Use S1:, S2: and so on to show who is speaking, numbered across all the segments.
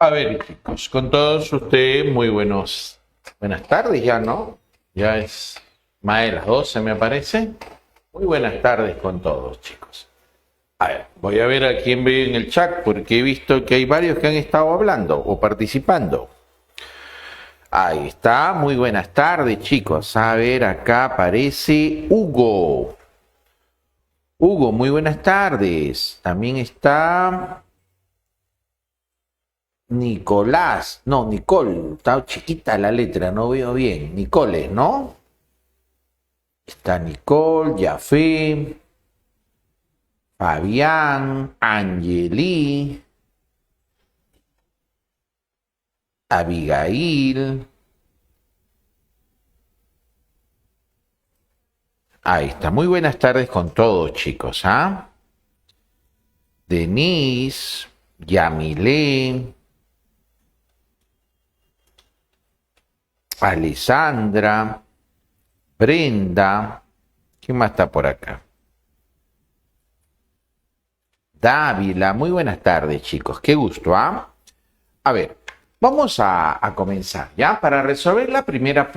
S1: A ver, chicos, con todos ustedes, muy buenas tardes ya, ¿no? Ya es más de las 12, me parece. Muy buenas tardes con todos, chicos. A ver, voy a ver a quién ve en el chat, porque he visto que hay varios que han estado hablando o participando. Ahí está, muy buenas tardes, chicos. A ver, acá aparece Hugo. Hugo, muy buenas tardes. También está Nicolás. No, Nicole. Está chiquita la letra, no veo bien. Nicole, ¿no? Está Nicole, Yafé, Fabián, Angeli, Abigail. Ahí está. Muy buenas tardes con todos, chicos, ¿ah? Denise, Yamilé, Alessandra, Brenda. ¿Quién más está por acá? Dávila. Muy buenas tardes, chicos. Qué gusto, ¿ah? A ver, vamos a comenzar, ¿ya? Para resolver la primera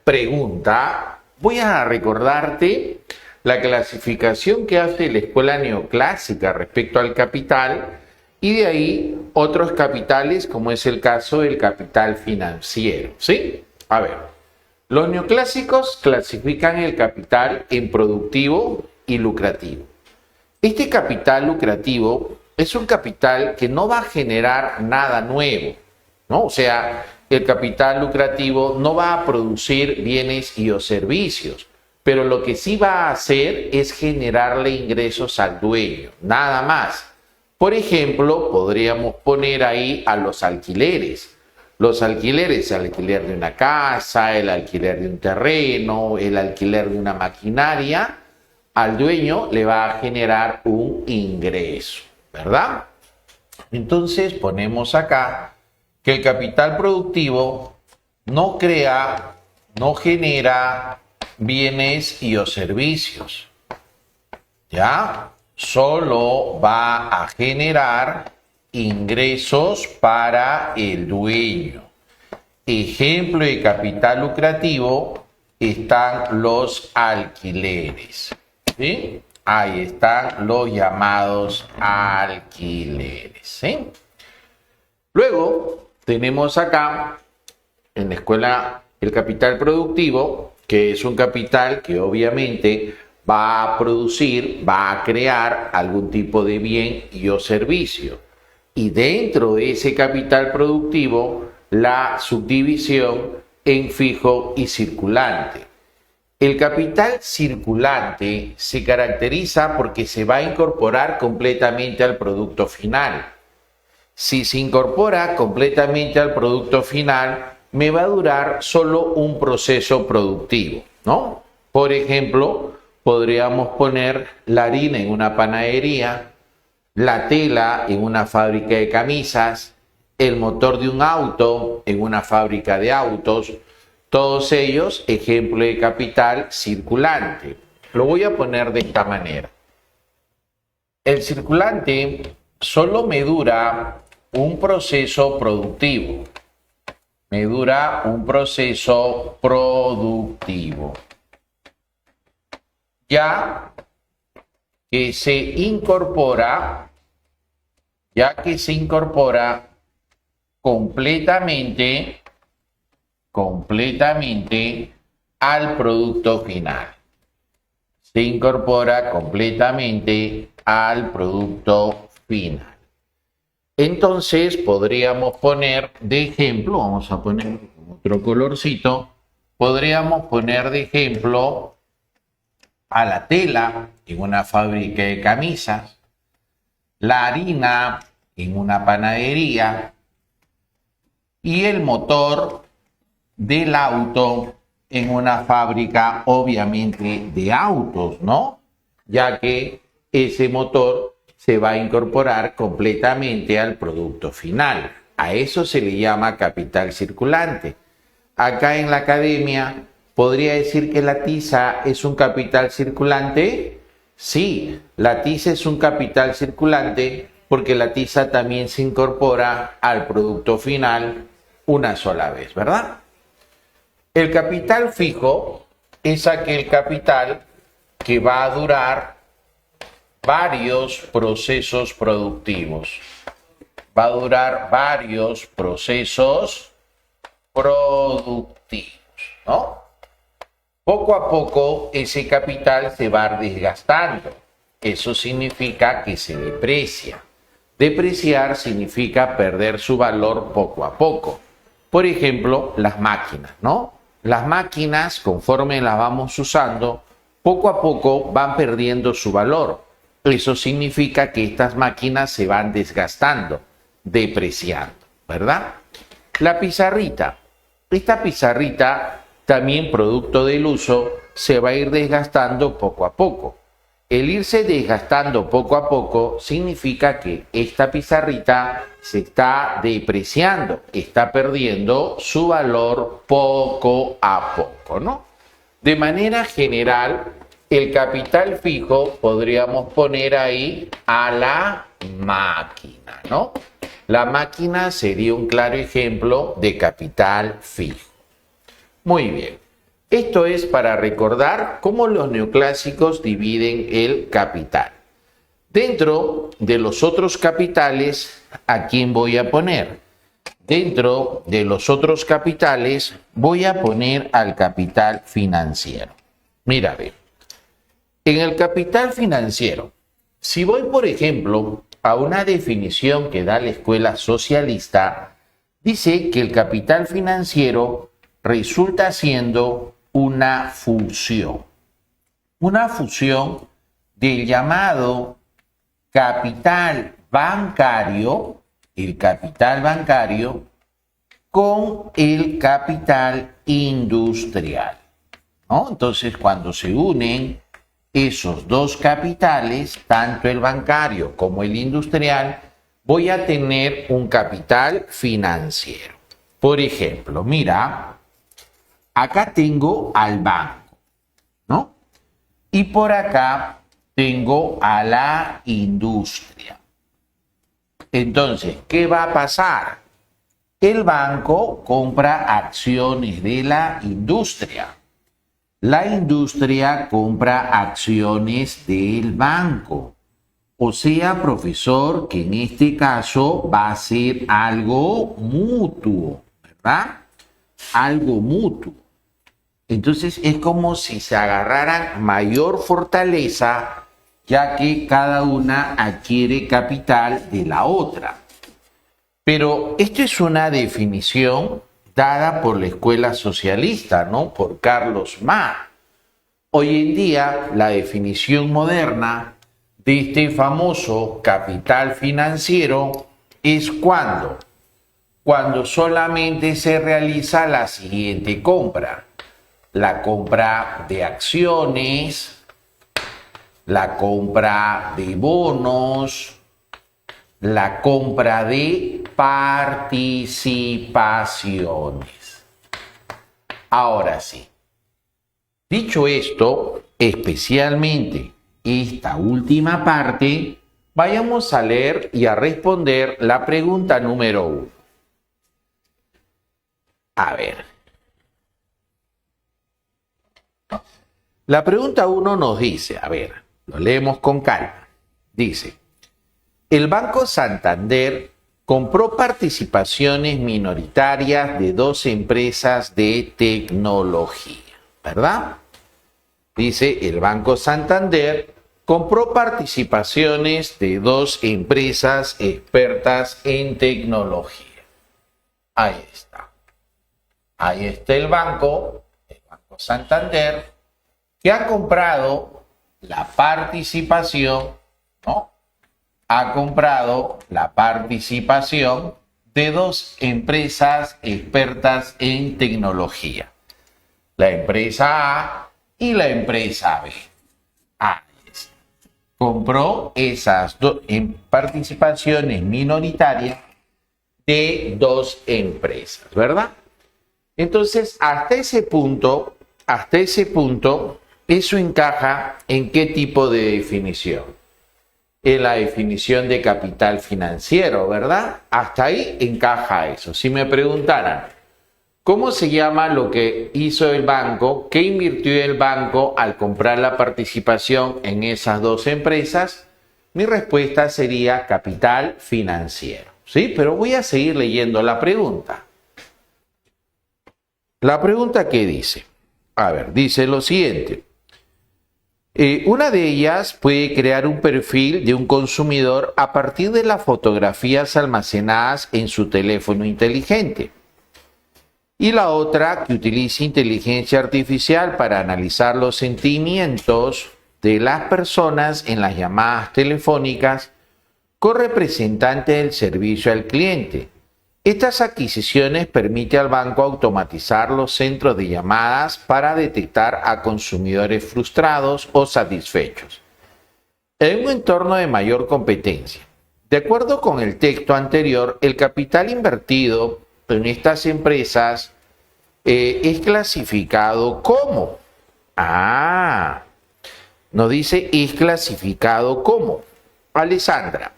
S1: pregunta, voy a recordarte la clasificación que hace la escuela neoclásica respecto al capital y de ahí otros capitales, como es el caso del capital financiero, ¿sí? A ver, los neoclásicos clasifican el capital en productivo y lucrativo. Este capital lucrativo es un capital que no va a generar nada nuevo, ¿no? O sea, el capital lucrativo no va a producir bienes y o servicios, pero lo que sí va a hacer es generarle ingresos al dueño, nada más. Por ejemplo, podríamos poner ahí a los alquileres. Los alquileres, el alquiler de una casa, el alquiler de un terreno, el alquiler de una maquinaria, al dueño le va a generar un ingreso, ¿verdad? Entonces ponemos acá que el capital productivo no crea, no genera bienes y o servicios, ¿ya? Solo va a generar ingresos para el dueño. Ejemplo de capital lucrativo están los alquileres, ¿sí? Ahí están los llamados alquileres, ¿sí? Luego tenemos acá en la escuela el capital productivo, que es un capital que obviamente va a producir, va a crear algún tipo de bien y o servicio. Y dentro de ese capital productivo, la subdivisión en fijo y circulante. El capital circulante se caracteriza porque se va a incorporar completamente al producto final. Si se incorpora completamente al producto final, me va a durar solo un proceso productivo, ¿no? Por ejemplo, podríamos poner la harina en una panadería, la tela en una fábrica de camisas, el motor de un auto en una fábrica de autos, todos ellos ejemplo de capital circulante. Lo voy a poner de esta manera. El circulante solo me dura un proceso productivo. Me dura un proceso productivo. Ya que se incorpora completamente al producto final. Se incorpora completamente al producto final. Entonces podríamos poner de ejemplo, vamos a poner otro colorcito, podríamos poner de ejemplo a la tela en una fábrica de camisas, la harina en una panadería y el motor del auto en una fábrica, obviamente, de autos, ¿no? Ya que ese motor se va a incorporar completamente al producto final. A eso se le llama capital circulante. Acá en la academia, ¿podría decir que la tiza es un capital circulante? Sí, la tiza es un capital circulante porque la TISA también se incorpora al producto final una sola vez, ¿verdad? El capital fijo es aquel capital que va a durar varios procesos productivos. Va a durar varios procesos productivos, ¿no? Poco a poco ese capital se va desgastando. Eso significa que se deprecia. Depreciar significa perder su valor poco a poco. Por ejemplo, las máquinas, ¿no? Las máquinas, conforme las vamos usando, poco a poco van perdiendo su valor. Eso significa que estas máquinas se van desgastando, depreciando, ¿verdad? La pizarrita. Esta pizarrita, también producto del uso, se va a ir desgastando poco a poco. El irse desgastando poco a poco significa que esta pizarrita se está depreciando, está perdiendo su valor poco a poco, ¿no? De manera general, el capital fijo podríamos poner ahí a la máquina, ¿no? La máquina sería un claro ejemplo de capital fijo. Muy bien. Esto es para recordar cómo los neoclásicos dividen el capital. Dentro de los otros capitales, ¿a quién voy a poner? Dentro de los otros capitales voy a poner al capital financiero. Mira, ve. En el capital financiero, si voy, por ejemplo, a una definición que da la escuela socialista, dice que el capital financiero resulta siendo una fusión del llamado capital bancario, el capital bancario, con el capital industrial, ¿no? Entonces, cuando se unen esos dos capitales, tanto el bancario como el industrial, voy a tener un capital financiero. Por ejemplo, mira, acá tengo al banco, ¿no? Y por acá tengo a la industria. Entonces, ¿qué va a pasar? El banco compra acciones de la industria. La industria compra acciones del banco. O sea, profesor, que en este caso va a ser algo mutuo, ¿verdad? Algo mutuo. Entonces es como si se agarraran mayor fortaleza, ya que cada una adquiere capital de la otra. Pero esto es una definición dada por la escuela socialista, ¿no? Por Carlos Marx. Hoy en día, la definición moderna de este famoso capital financiero es cuando solamente se realiza la siguiente compra: la compra de acciones, la compra de bonos, la compra de participaciones. Ahora sí, dicho esto, especialmente esta última parte, vayamos a leer y a responder la pregunta número 1. A ver. La pregunta 1 nos dice, a ver, lo leemos con calma. Dice: el Banco Santander compró participaciones minoritarias de 2 empresas de tecnología, ¿verdad? Dice, el Banco Santander compró participaciones de 2 empresas expertas en tecnología. Ahí está. Ahí está el Banco Santander, que ha comprado la participación, ¿no? Ha comprado la participación de 2 empresas expertas en tecnología. La empresa A y la empresa B. Ahí está. Compró esas 2 participaciones minoritarias de 2 empresas, ¿verdad? Entonces, hasta ese punto, eso encaja en qué tipo de definición. en la definición de capital financiero, ¿verdad? Hasta ahí encaja eso. Si me preguntaran, ¿cómo se llama lo que hizo el banco? ¿Qué invirtió el banco al comprar la participación en esas dos empresas? Mi respuesta sería capital financiero, ¿sí? Pero voy a seguir leyendo la pregunta. La pregunta que dice, a ver, dice lo siguiente. Una de ellas puede crear un perfil de un consumidor a partir de las fotografías almacenadas en su teléfono inteligente. Y la otra que utiliza inteligencia artificial para analizar los sentimientos de las personas en las llamadas telefónicas con representantes del servicio al cliente. Estas adquisiciones permiten al banco automatizar los centros de llamadas para detectar a consumidores frustrados o satisfechos en un entorno de mayor competencia. De acuerdo con el texto anterior, el capital invertido en estas empresas es clasificado como. Nos dice es clasificado como. Alessandra,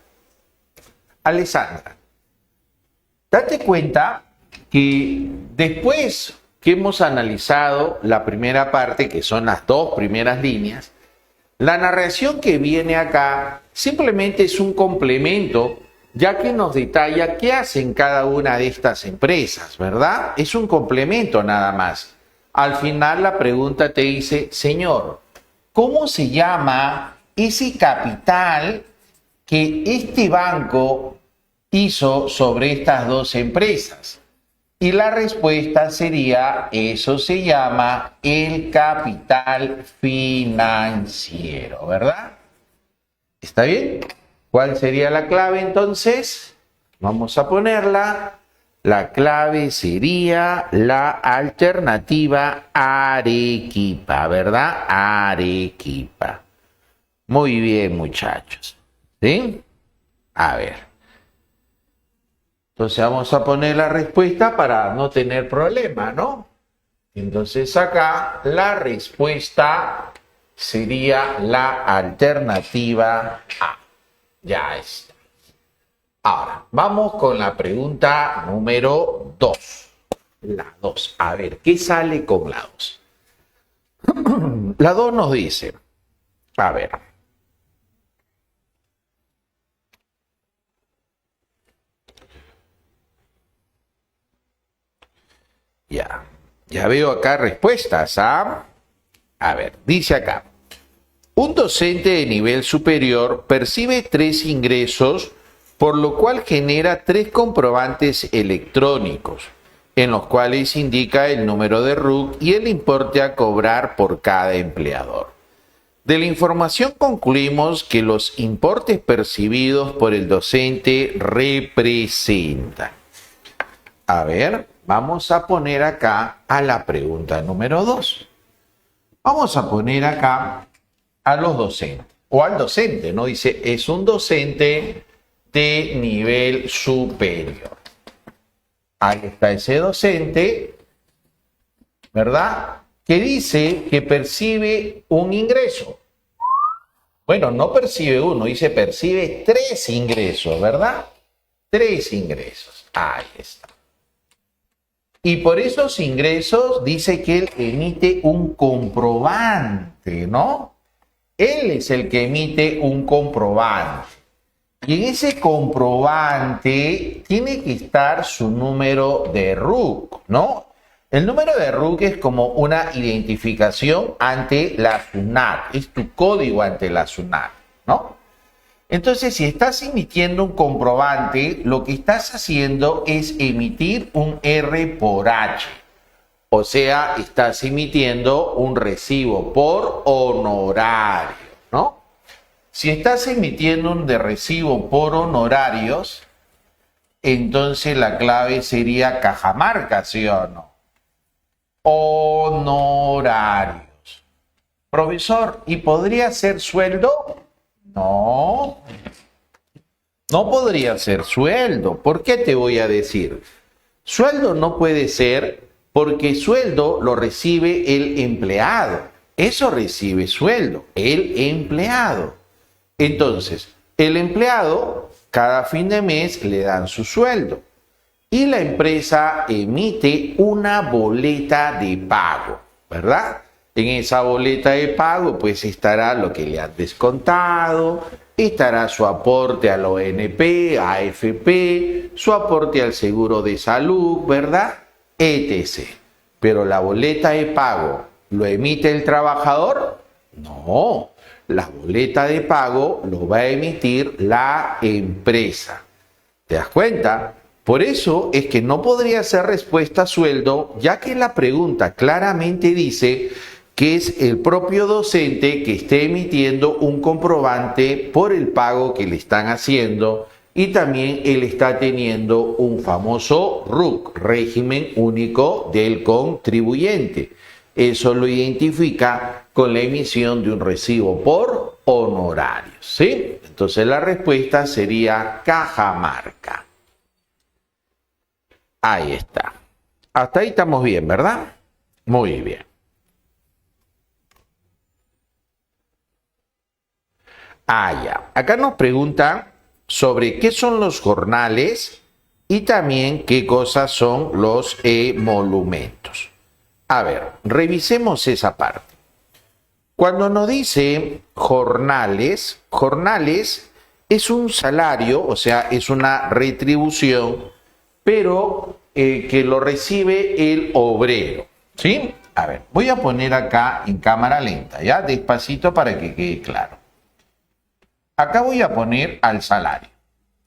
S1: date cuenta que después que hemos analizado la primera parte, que son las dos primeras líneas, la narración que viene acá simplemente es un complemento, ya que nos detalla qué hacen cada una de estas empresas, ¿verdad? Es un complemento nada más. Al final la pregunta te dice, señor, ¿cómo se llama ese capital que este banco hizo sobre estas dos empresas? Y la respuesta sería, eso se llama el capital financiero, ¿verdad? ¿Está bien? ¿Cuál sería la clave entonces? Vamos a ponerla. La clave sería la alternativa Arequipa, ¿verdad? Arequipa. Muy bien, muchachos. ¿Sí? A ver. Entonces vamos a poner la respuesta para no tener problema, ¿no? Entonces acá la respuesta sería la alternativa A. Ya está. Ahora, vamos con la pregunta número 2. La 2. A ver, ¿qué sale con la 2? La 2 nos dice, a ver. Ya veo acá respuestas, ¿ah? A ver, dice acá. Un docente de nivel superior percibe 3 ingresos, por lo cual genera 3 comprobantes electrónicos, en los cuales indica el número de RUC y el importe a cobrar por cada empleador. De la información concluimos que los importes percibidos por el docente representan. A ver, vamos a poner acá a la pregunta número 2. Vamos a poner acá a los docentes, o al docente, ¿no? Dice, es un docente de nivel superior. Ahí está ese docente, ¿verdad? Que dice que percibe un ingreso. Bueno, no percibe uno, dice percibe 3 ingresos, ¿verdad? 3 ingresos. Ahí está. Y por esos ingresos dice que él emite un comprobante, ¿no? Él es el que emite un comprobante. Y en ese comprobante tiene que estar su número de RUC, ¿no? El número de RUC es como una identificación ante la SUNAT, es tu código ante la SUNAT, ¿no? Entonces, si estás emitiendo un comprobante, lo que estás haciendo es emitir un R por H. O sea, estás emitiendo un recibo por honorario, ¿no? Si estás emitiendo un de recibo por honorarios, entonces la clave sería Cajamarca, ¿sí o no? Honorarios. Profesor, ¿y podría ser sueldo? No, no podría ser sueldo. ¿Por qué te voy a decir? Sueldo no puede ser porque sueldo lo recibe el empleado. Eso recibe sueldo, el empleado. Entonces, El empleado, cada fin de mes le dan su sueldo y la empresa emite una boleta de pago, ¿verdad? En esa boleta de pago pues estará lo que le han descontado, estará su aporte a la ONP, AFP, su aporte al seguro de salud, ¿verdad? etc. Pero la boleta de pago, ¿lo emite el trabajador? No, la boleta de pago lo va a emitir la empresa. ¿Te das cuenta? Por eso es que no podría ser respuesta a sueldo, ya que la pregunta claramente dice que es el propio docente que esté emitiendo un comprobante por el pago que le están haciendo y también él está teniendo un famoso RUC, régimen único del contribuyente. Eso lo identifica con la emisión de un recibo por honorarios, ¿sí? Entonces la respuesta sería Cajamarca. Ahí está. Hasta ahí estamos bien, ¿verdad? Muy bien. Ya. Acá nos pregunta sobre qué son los jornales y también qué cosas son los emolumentos. A ver, revisemos esa parte. Cuando nos dice jornales es un salario, o sea, es una retribución, pero que lo recibe el obrero, ¿sí? A ver, voy a poner acá en cámara lenta, ¿ya? Despacito para que quede claro. Acá voy a poner al salario,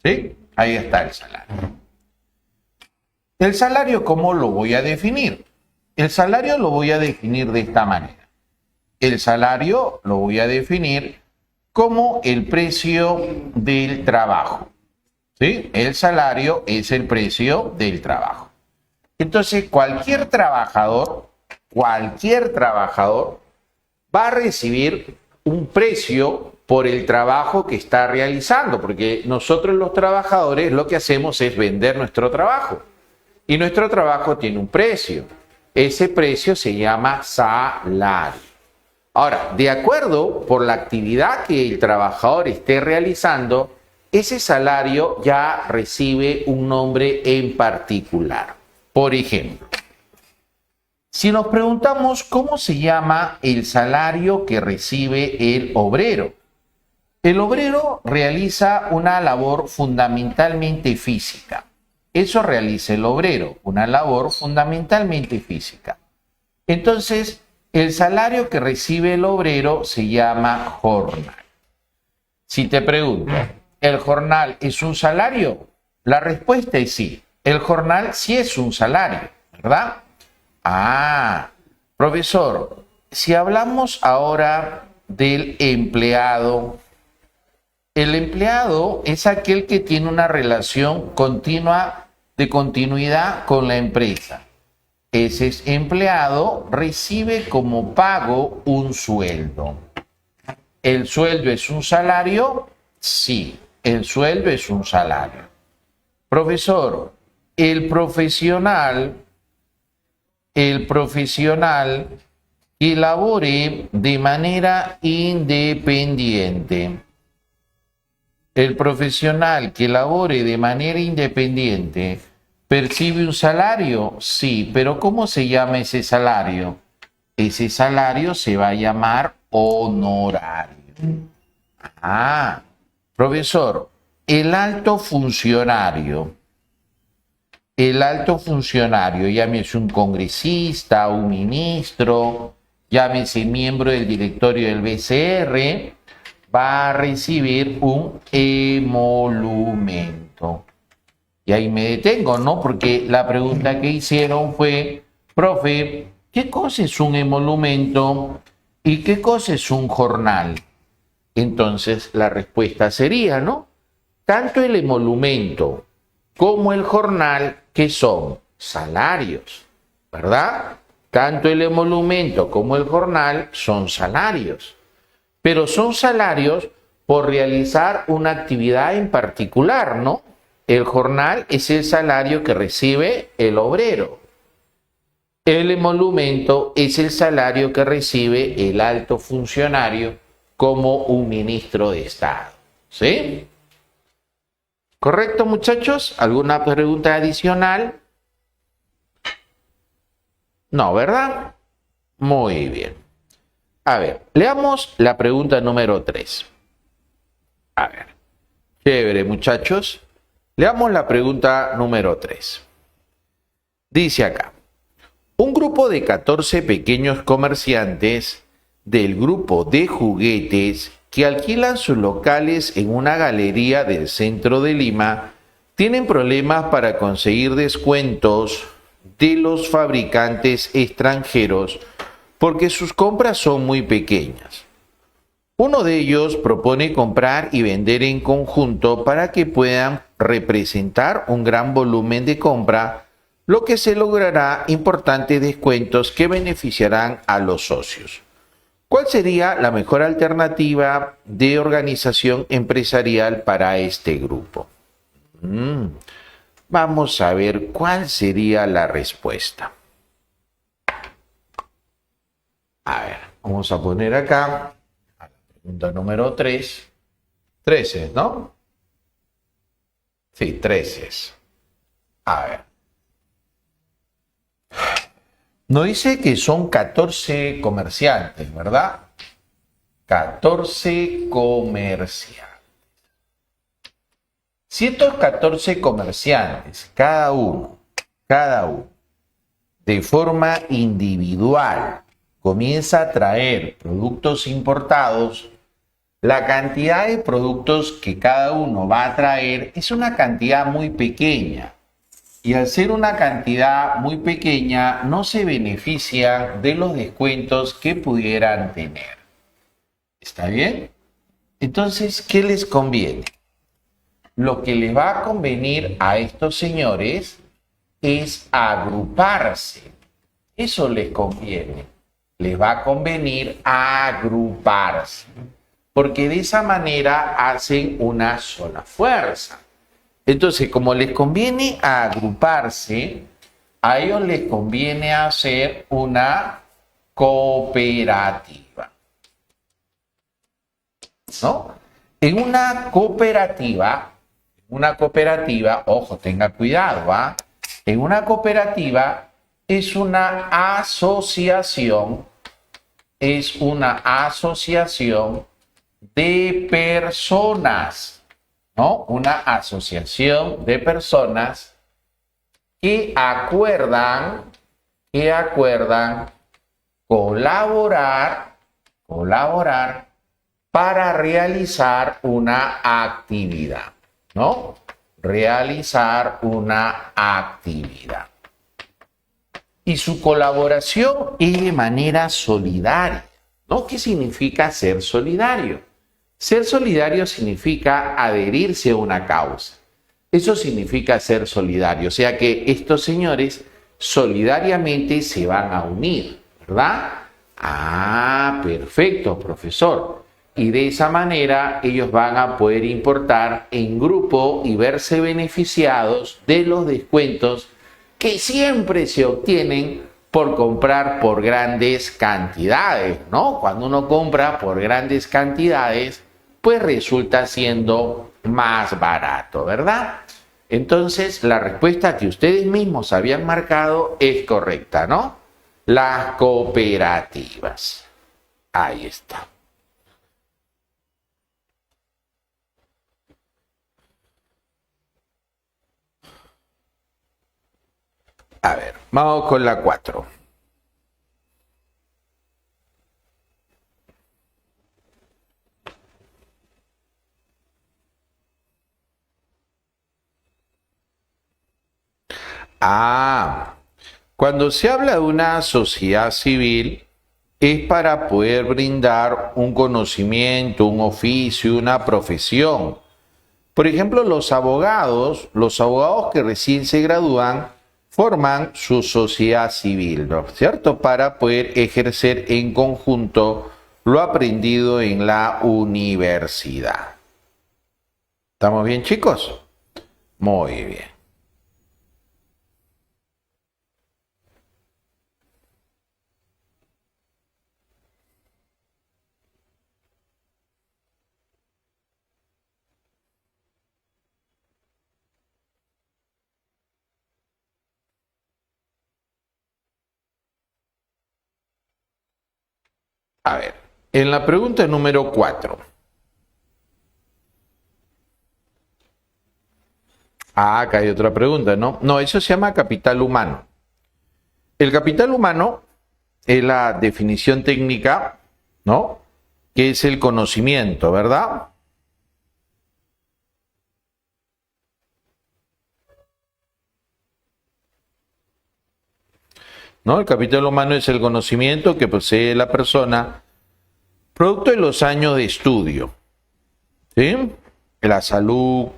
S1: ¿sí? Ahí está el salario. ¿El salario cómo lo voy a definir? El salario lo voy a definir de esta manera. El salario lo voy a definir como el precio del trabajo, ¿sí? El salario es el precio del trabajo. Entonces, cualquier trabajador va a recibir un precio por el trabajo que está realizando, porque nosotros los trabajadores lo que hacemos es vender nuestro trabajo y nuestro trabajo tiene un precio. Ese precio se llama salario. Ahora, de acuerdo por la actividad que el trabajador esté realizando, ese salario ya recibe un nombre en particular. Por ejemplo, si nos preguntamos cómo se llama el salario que recibe el obrero. El obrero realiza una labor fundamentalmente física. Eso realiza el obrero, una labor fundamentalmente física. Entonces, el salario que recibe el obrero se llama jornal. Si te pregunto, ¿el jornal es un salario? La respuesta es sí. El jornal sí es un salario, ¿verdad? Profesor, si hablamos ahora del empleado, el empleado es aquel que tiene una relación continua de continuidad con la empresa. Ese empleado recibe como pago un sueldo. ¿El sueldo es un salario? Sí, el sueldo es un salario. Profesor, el profesional que labore de manera independiente. El profesional que labore de manera independiente ¿percibe un salario? Sí, pero ¿cómo se llama ese salario? Ese salario se va a llamar honorario. Profesor, el alto funcionario, llámese un congresista, un ministro, llámese miembro del directorio del BCR, va a recibir un emolumento. Y ahí me detengo, ¿no? Porque la pregunta que hicieron fue, profe, ¿qué cosa es un emolumento y qué cosa es un jornal? Entonces la respuesta sería, ¿no? Tanto el emolumento como el jornal, ¿qué son? Salarios, ¿verdad? Tanto el emolumento como el jornal son salarios. Pero son salarios por realizar una actividad en particular, ¿no? El jornal es el salario que recibe el obrero. El emolumento es el salario que recibe el alto funcionario como un ministro de Estado, ¿Sí? ¿Correcto, muchachos? ¿Alguna pregunta adicional? No, ¿verdad? Muy bien. A ver, leamos la pregunta número 3. A ver, chévere, muchachos. Leamos la pregunta número 3. Dice acá, un grupo de 14 pequeños comerciantes del grupo de juguetes que alquilan sus locales en una galería del centro de Lima tienen problemas para conseguir descuentos de los fabricantes extranjeros porque sus compras son muy pequeñas. Uno de ellos propone comprar y vender en conjunto para que puedan representar un gran volumen de compra, lo que se logrará importantes descuentos que beneficiarán a los socios. ¿Cuál sería la mejor alternativa de organización empresarial para este grupo? Vamos a ver cuál sería la respuesta. A ver, vamos a poner acá a la pregunta número 3. 13, ¿no? Sí, 13. A ver. Nos dice que son 14 comerciantes, ¿verdad? 14 comerciantes. Si estos 14 comerciantes, cada uno, de forma individual, comienza a traer productos importados, la cantidad de productos que cada uno va a traer es una cantidad muy pequeña. Y al ser una cantidad muy pequeña, no se beneficia de los descuentos que pudieran tener. ¿Está bien? Entonces, ¿qué les conviene? Lo que les va a convenir a estos señores es agruparse. Eso les conviene. Les va a convenir agruparse. Porque de esa manera hacen una sola fuerza. Entonces, como les conviene agruparse, a ellos les conviene hacer una cooperativa. ¿No? En una cooperativa, ojo, tenga cuidado, ¿va? En una cooperativa es una asociación de personas, ¿no? Una asociación de personas que acuerdan colaborar para realizar una actividad, ¿no? Realizar una actividad. Y su colaboración es de manera solidaria, ¿no? ¿Qué significa ser solidario? Ser solidario significa adherirse a una causa. Eso significa ser solidario. O sea que estos señores solidariamente se van a unir, ¿verdad? Ah, perfecto, profesor. Y de esa manera ellos van a poder importar en grupo y verse beneficiados de los descuentos que siempre se obtienen por comprar por grandes cantidades, ¿no? Cuando uno compra por grandes cantidades, pues resulta siendo más barato, ¿verdad? Entonces, la respuesta que ustedes mismos habían marcado es correcta, ¿no? Las cooperativas. Ahí está. A ver, vamos con la 4. Cuando se habla de una sociedad civil, es para poder brindar un conocimiento, un oficio, una profesión. Por ejemplo, los abogados que recién se gradúan, forman su sociedad civil, ¿no es cierto? Para poder ejercer en conjunto lo aprendido en la universidad. ¿Estamos bien, chicos? Muy bien. A ver, en la pregunta número 4. Ah, acá hay otra pregunta, ¿no? No, eso se llama capital humano. El capital humano es la definición técnica, ¿no? Que es el conocimiento, ¿verdad? ¿No? El capital humano es el conocimiento que posee la persona producto de los años de estudio, ¿sí? La salud,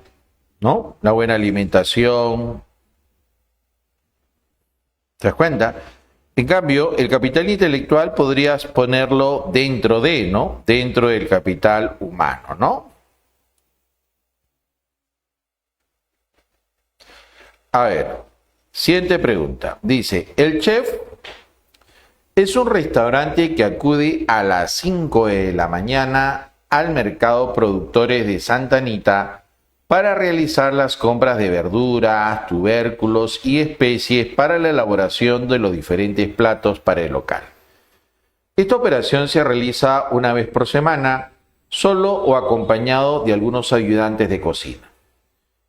S1: ¿no? La buena alimentación. ¿Te das cuenta? En cambio, el capital intelectual podrías ponerlo dentro de, ¿no? Dentro del capital humano, ¿no? A ver, siguiente pregunta. Dice, el chef es un restaurante que acude a las 5 de la mañana al mercado Productores de Santa Anita para realizar las compras de verduras, tubérculos y especies para la elaboración de los diferentes platos para el local. Esta operación se realiza una vez por semana, solo o acompañado de algunos ayudantes de cocina.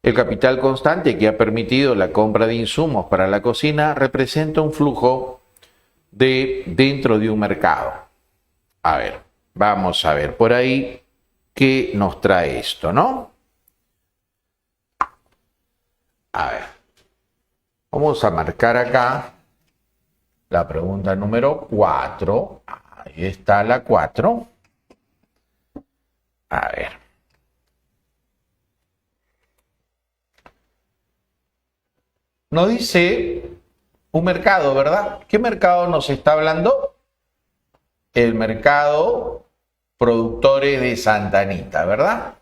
S1: El capital constante que ha permitido la compra de insumos para la cocina representa un flujo dentro de un mercado. A ver, vamos a ver por ahí qué nos trae esto, ¿no? A ver, vamos a marcar acá la pregunta número 4. Ahí está la 4. A ver. Nos dice un mercado, ¿verdad? ¿Qué mercado nos está hablando? El mercado Productores de Santa Anita, ¿verdad?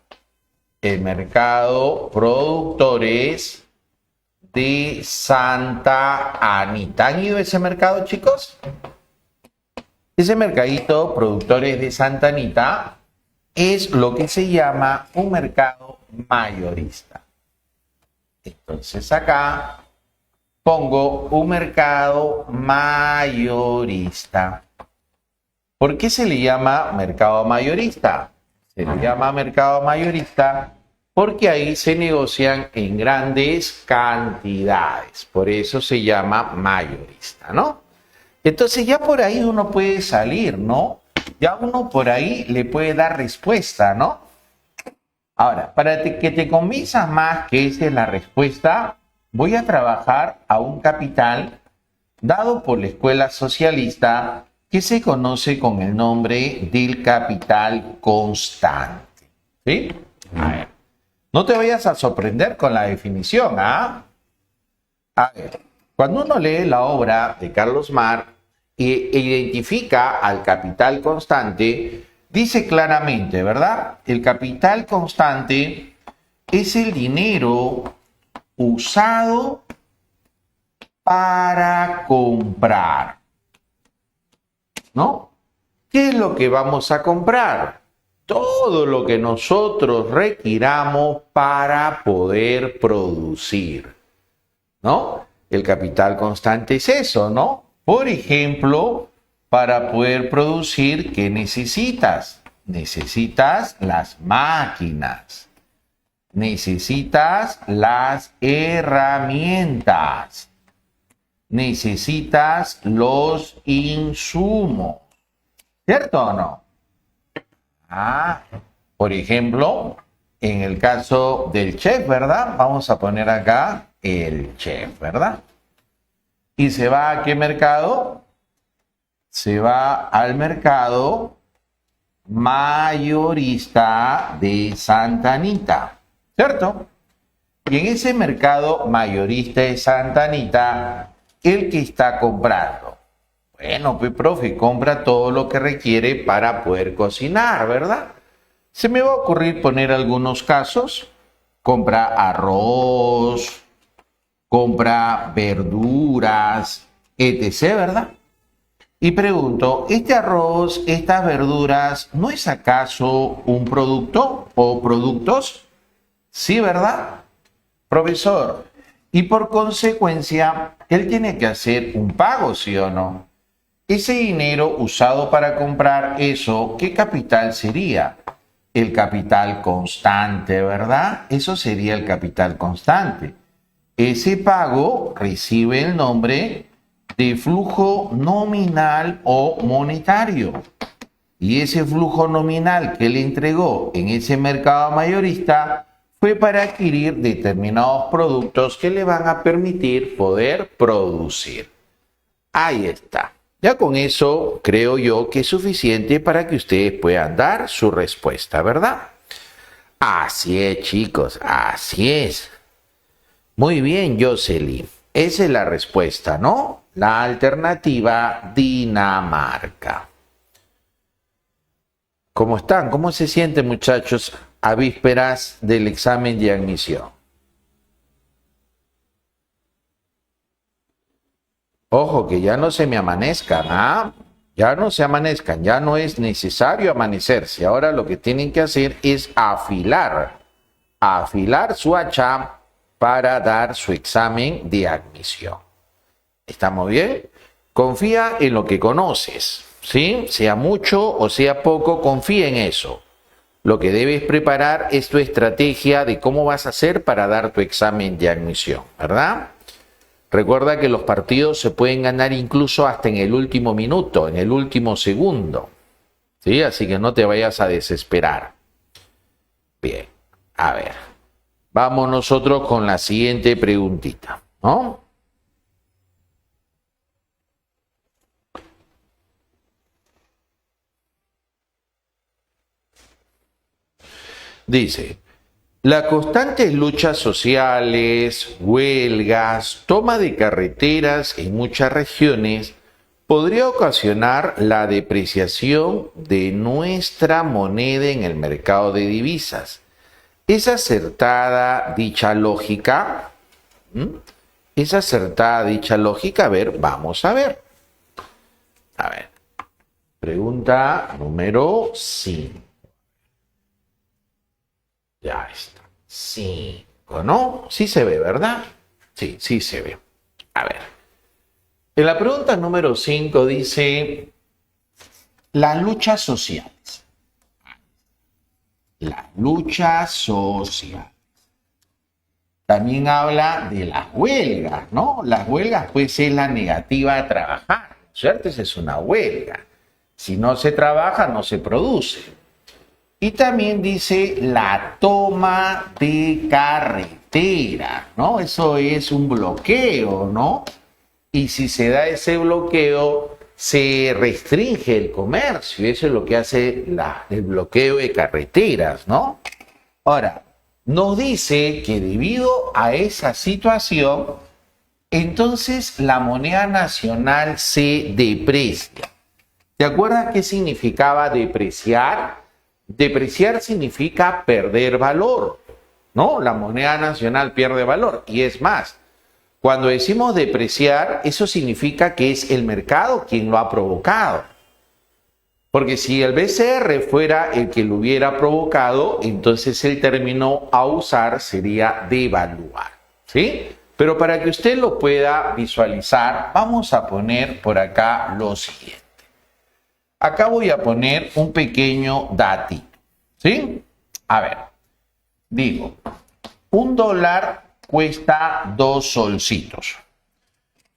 S1: El mercado Productores de Santa Anita. ¿Han ido a ese mercado, chicos? Ese mercadito Productores de Santa Anita es lo que se llama un mercado mayorista. Entonces acá pongo un mercado mayorista. ¿Por qué se le llama mercado mayorista? Se le llama mercado mayorista porque ahí se negocian en grandes cantidades. Por eso se llama mayorista, ¿no? Entonces ya por ahí uno puede salir, ¿no? Ya uno por ahí le puede dar respuesta, ¿no? Ahora, para que te convenzas más que esa es la respuesta, voy a trabajar a un capital dado por la escuela socialista que se conoce con el nombre del capital constante. ¿Sí? A ver, no te vayas a sorprender con la definición, ¿ah? A ver, cuando uno lee la obra de Carlos Marx e identifica al capital constante, dice claramente, ¿verdad? El capital constante es el dinero usado para comprar, ¿no? ¿Qué es lo que vamos a comprar? Todo lo que nosotros requiramos para poder producir, ¿no? El capital constante es eso, ¿no? Por ejemplo, para poder producir, ¿qué necesitas? Necesitas las máquinas, necesitas las herramientas, necesitas los insumos, ¿cierto o no? Por ejemplo, en el caso del chef, ¿verdad? Vamos a poner acá el chef, ¿verdad? ¿Y se va a qué mercado? Se va al mercado mayorista de Santa Anita, ¿cierto? Y en ese mercado mayorista de Santa Anita, ¿el que está comprando? Bueno, pues profe, compra todo lo que requiere para poder cocinar, ¿verdad? Se me va a ocurrir poner algunos casos. Compra arroz, compra verduras, etc., ¿verdad? Y pregunto, ¿este arroz, estas verduras, no es acaso un producto o productos? Sí, ¿verdad? Profesor, y por consecuencia, él tiene que hacer un pago, ¿sí o no? Ese dinero usado para comprar eso, ¿qué capital sería? El capital constante, ¿verdad? Eso sería el capital constante. Ese pago recibe el nombre de flujo nominal o monetario. Y ese flujo nominal que le entregó en ese mercado mayorista fue para adquirir determinados productos que le van a permitir poder producir. Ahí está. Ya con eso creo yo que es suficiente para que ustedes puedan dar su respuesta, ¿verdad? Así es, chicos, así es. Muy bien, Jocelyn. Esa es la respuesta, ¿no? La alternativa Dinamarca. ¿Cómo están? ¿Cómo se sienten, muchachos, a vísperas del examen de admisión? Ojo, que ya no se me amanezcan, ¿ah? Ya no se amanezcan, ya no es necesario amanecerse. Ahora lo que tienen que hacer es afilar su hacha para dar su examen de admisión. ¿Estamos bien? Confía en lo que conoces, ¿sí? Sea mucho o sea poco, confía en eso. Lo que debes preparar es tu estrategia de cómo vas a hacer para dar tu examen de admisión, ¿verdad? Recuerda que los partidos se pueden ganar incluso hasta en el último minuto, en el último segundo, ¿sí? Así que no te vayas a desesperar. Bien, a ver. Vamos nosotros con la siguiente preguntita, ¿no? Dice, las constantes luchas sociales, huelgas, toma de carreteras en muchas regiones podría ocasionar la depreciación de nuestra moneda en el mercado de divisas. ¿Es acertada dicha lógica? ¿Es acertada dicha lógica? A ver, vamos a ver. A ver, pregunta número 5. Ya está. 5, ¿no? Sí se ve, ¿verdad? Sí, sí se ve. A ver. En la pregunta número 5 dice, las luchas sociales. Las luchas sociales. También habla de las huelgas, ¿no? Las huelgas, pues, es la negativa a trabajar, ¿cierto? Esa es una huelga. Si no se trabaja, no se produce. Y también dice la toma de carretera, ¿no? Eso es un bloqueo, ¿no? Y si se da ese bloqueo, se restringe el comercio. Eso es lo que hace el bloqueo de carreteras, ¿no? Ahora, nos dice que debido a esa situación, entonces la moneda nacional se deprecia. ¿Te acuerdas qué significaba depreciar? Depreciar significa perder valor, ¿no? La moneda nacional pierde valor. Y es más, cuando decimos depreciar, eso significa que es el mercado quien lo ha provocado. Porque si el BCR fuera el que lo hubiera provocado, entonces el término a usar sería devaluar, ¿sí? Pero para que usted lo pueda visualizar, vamos a poner por acá lo siguiente. Acá voy a poner un pequeño datito, ¿sí? A ver, digo, $1 cuesta 2 solcitos.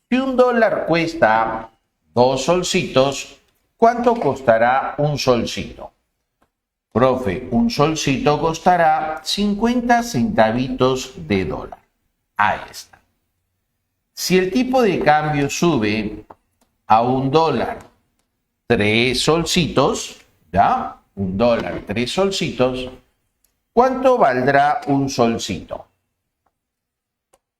S1: Si $1 cuesta 2 solcitos, ¿cuánto costará un solcito? Profe, un solcito costará 50 centavitos de dólar. Ahí está. Si el tipo de cambio sube a $1, 3 solcitos, ¿ya? $1, 3 solcitos. ¿Cuánto valdrá un solcito?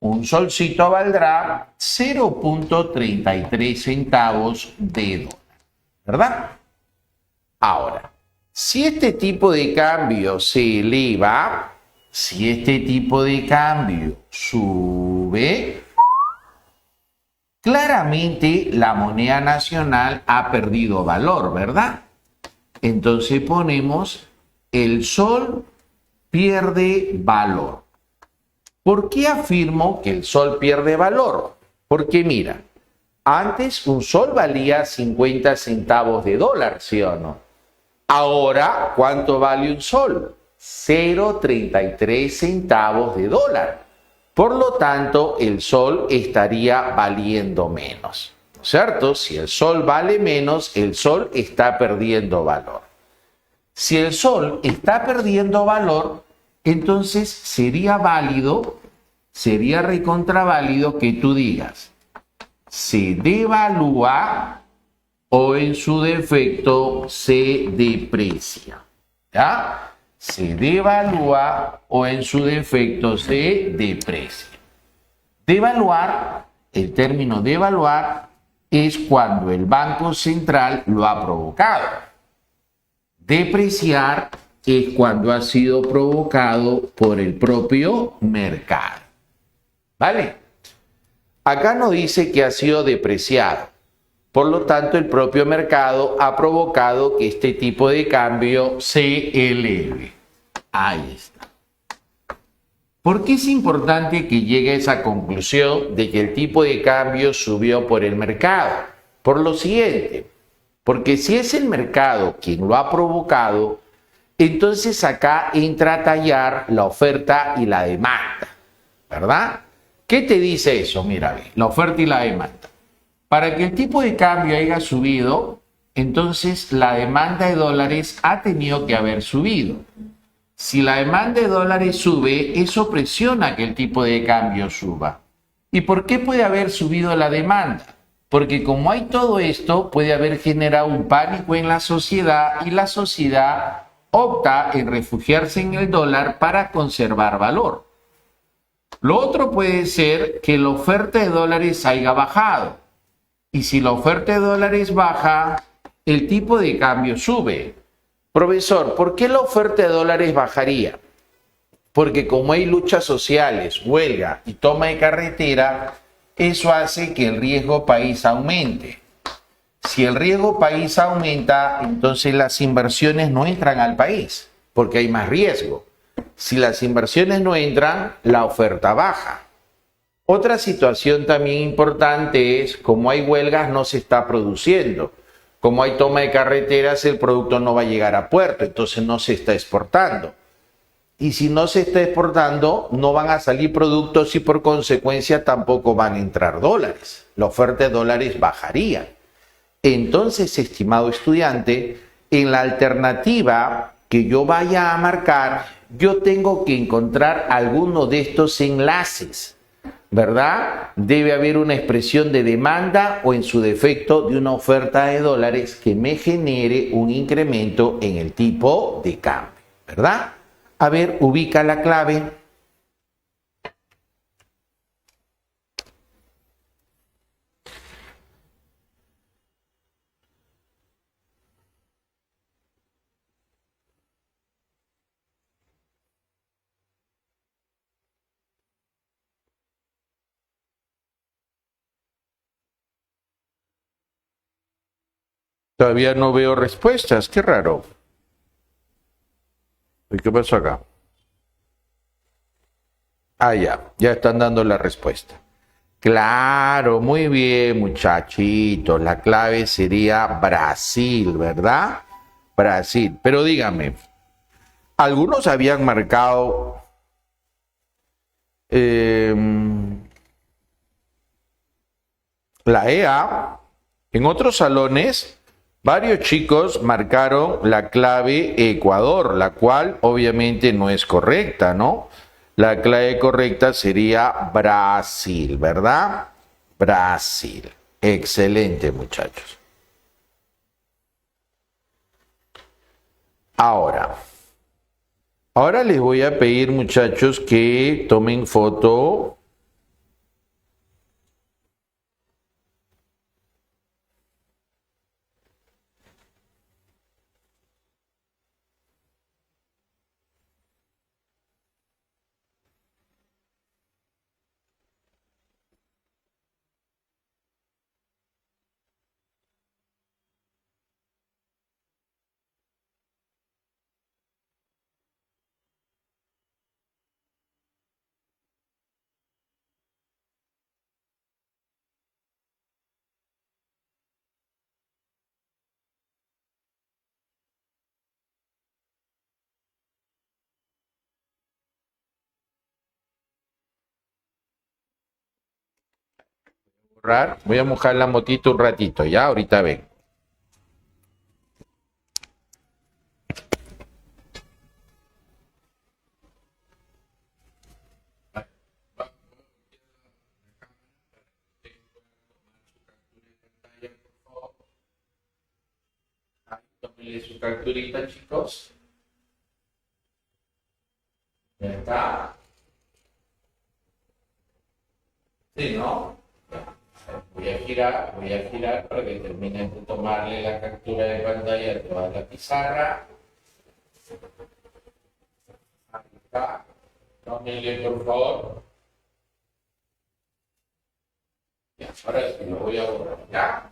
S1: Un solcito valdrá 0.33 centavos de dólar, ¿verdad? Ahora, si este tipo de cambio se eleva, si este tipo de cambio sube, claramente la moneda nacional ha perdido valor, ¿verdad? Entonces ponemos el sol pierde valor. ¿Por qué afirmo que el sol pierde valor? Porque mira, Antes un sol valía 50 centavos de dólar, ¿sí o no? Ahora, ¿cuánto vale un sol? 0,33 centavos de dólar. Por lo tanto, el sol estaría valiendo menos, ¿cierto? Si el sol vale menos, el sol está perdiendo valor. Si el sol está perdiendo valor, entonces sería válido, sería recontraválido que tú digas, se devalúa o en su defecto se deprecia. ¿Ya? Se devalúa o en su defecto se deprecia. Devaluar, el término devaluar es cuando el Banco Central lo ha provocado. Depreciar es cuando ha sido provocado por el propio mercado. ¿Vale? Acá no dice que ha sido depreciado. Por lo tanto, el propio mercado ha provocado que este tipo de cambio se eleve. Ahí está. ¿Por qué es importante que llegue a esa conclusión de que el tipo de cambio subió por el mercado? Por lo siguiente, porque si es el mercado quien lo ha provocado, entonces acá entra a tallar la oferta y la demanda, ¿verdad? ¿Qué te dice eso? Mira, la oferta y la demanda. Para que el tipo de cambio haya subido, entonces la demanda de dólares ha tenido que haber subido. Si la demanda de dólares sube, eso presiona que el tipo de cambio suba. ¿Y por qué puede haber subido la demanda? Porque como hay todo esto, puede haber generado un pánico en la sociedad y la sociedad opta en refugiarse en el dólar para conservar valor. Lo otro puede ser que la oferta de dólares haya bajado. Y si la oferta de dólares baja, el tipo de cambio sube. Profesor, ¿por qué la oferta de dólares bajaría? Porque como hay luchas sociales, huelga y toma de carretera, eso hace que el riesgo país aumente. Si el riesgo país aumenta, entonces las inversiones no entran al país, porque hay más riesgo. Si las inversiones no entran, la oferta baja. Otra situación también importante es, como hay huelgas, no se está produciendo. Como hay toma de carreteras, el producto no va a llegar a puerto, entonces no se está exportando. Y si no se está exportando, no van a salir productos y por consecuencia tampoco van a entrar dólares. La oferta de dólares bajaría. Entonces, estimado estudiante, en la alternativa que yo vaya a marcar, yo tengo que encontrar alguno de estos enlaces, ¿verdad? Debe haber una expresión de demanda o en su defecto de una oferta de dólares que me genere un incremento en el tipo de cambio, ¿verdad? A ver, ubica la clave. Todavía no veo respuestas, qué raro. ¿Y qué pasó acá? Ah, ya están dando la respuesta. Claro, muy bien, muchachitos. La clave sería Brasil, ¿verdad? Brasil. Pero dígame, algunos habían marcado eh, la EA. En otros salones, varios chicos marcaron la clave Ecuador, la cual obviamente no es correcta, ¿no? La clave correcta sería Brasil, ¿verdad? Brasil. Excelente, muchachos. Ahora les voy a pedir, muchachos, que tomen foto. borrar. Voy a mojar la motito un ratito, ya, ahorita ven. Tómenle su capturita, chicos. Ya está. Sí, ¿no? Voy a girar para que terminen de tomarle la captura de pantalla a toda la pizarra. Ahí está. Tómenle, por favor. Ya, ahora sí lo voy a borrar, ¿ya?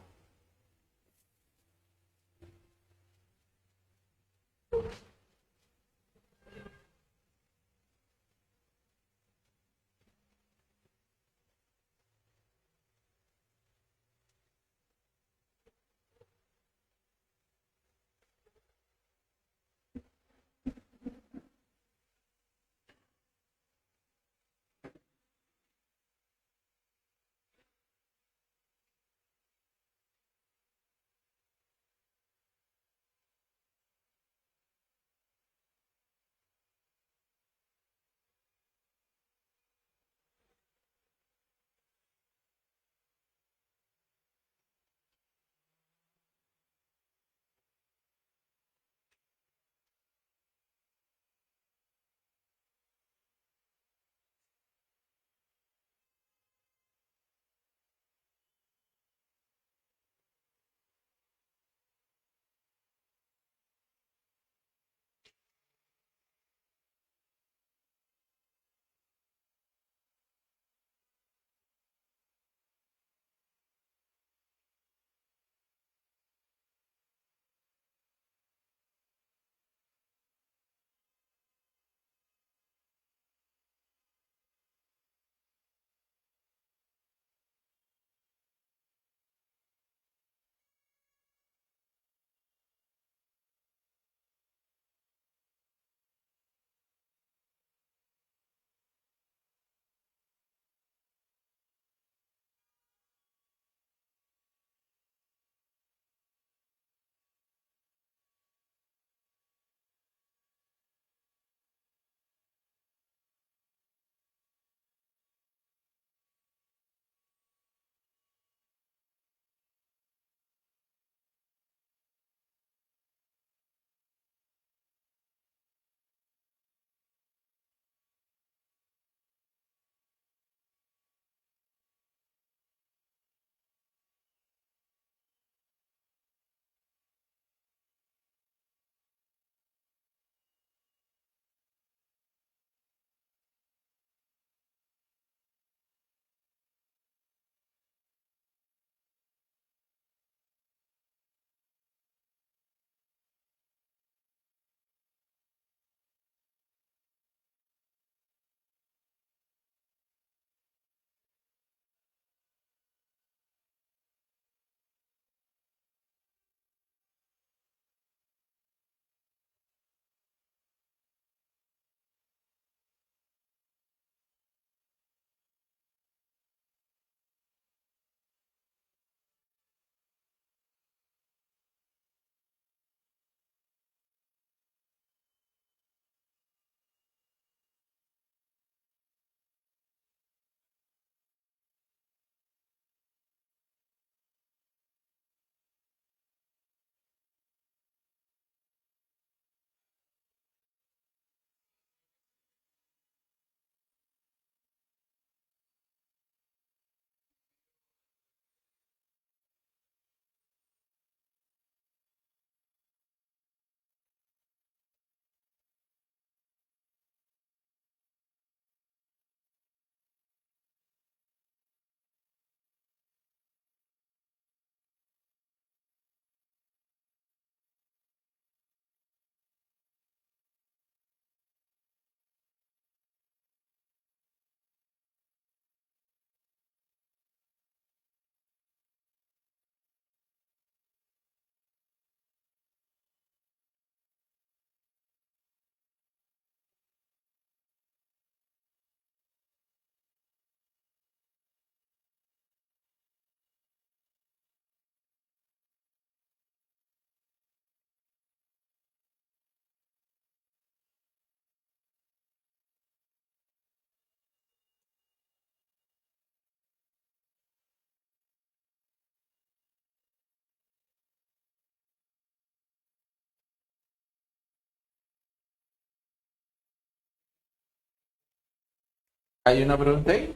S1: ¿Hay una pregunta ahí?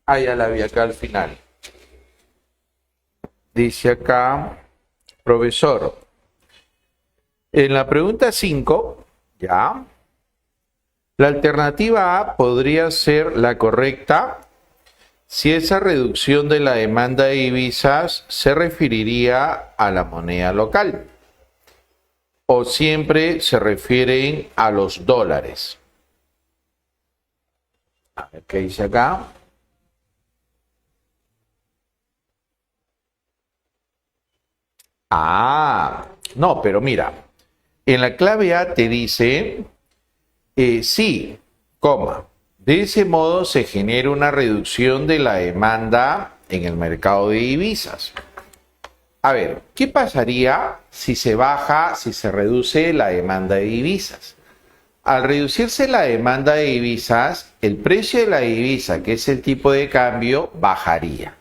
S1: Ah, ya la vi acá al final. Dice acá, profesor, en la pregunta 5, ya, la alternativa A podría ser la correcta si esa reducción de la demanda de divisas se referiría a la moneda local o siempre se refieren a los dólares. A ver qué dice acá. Ah, no, pero mira, en la clave A te dice, sí, coma. De ese modo se genera una reducción de la demanda en el mercado de divisas. A ver, ¿qué pasaría si se baja, si se reduce la demanda de divisas? Al reducirse la demanda de divisas, el precio de la divisa, que es el tipo de cambio, bajaría.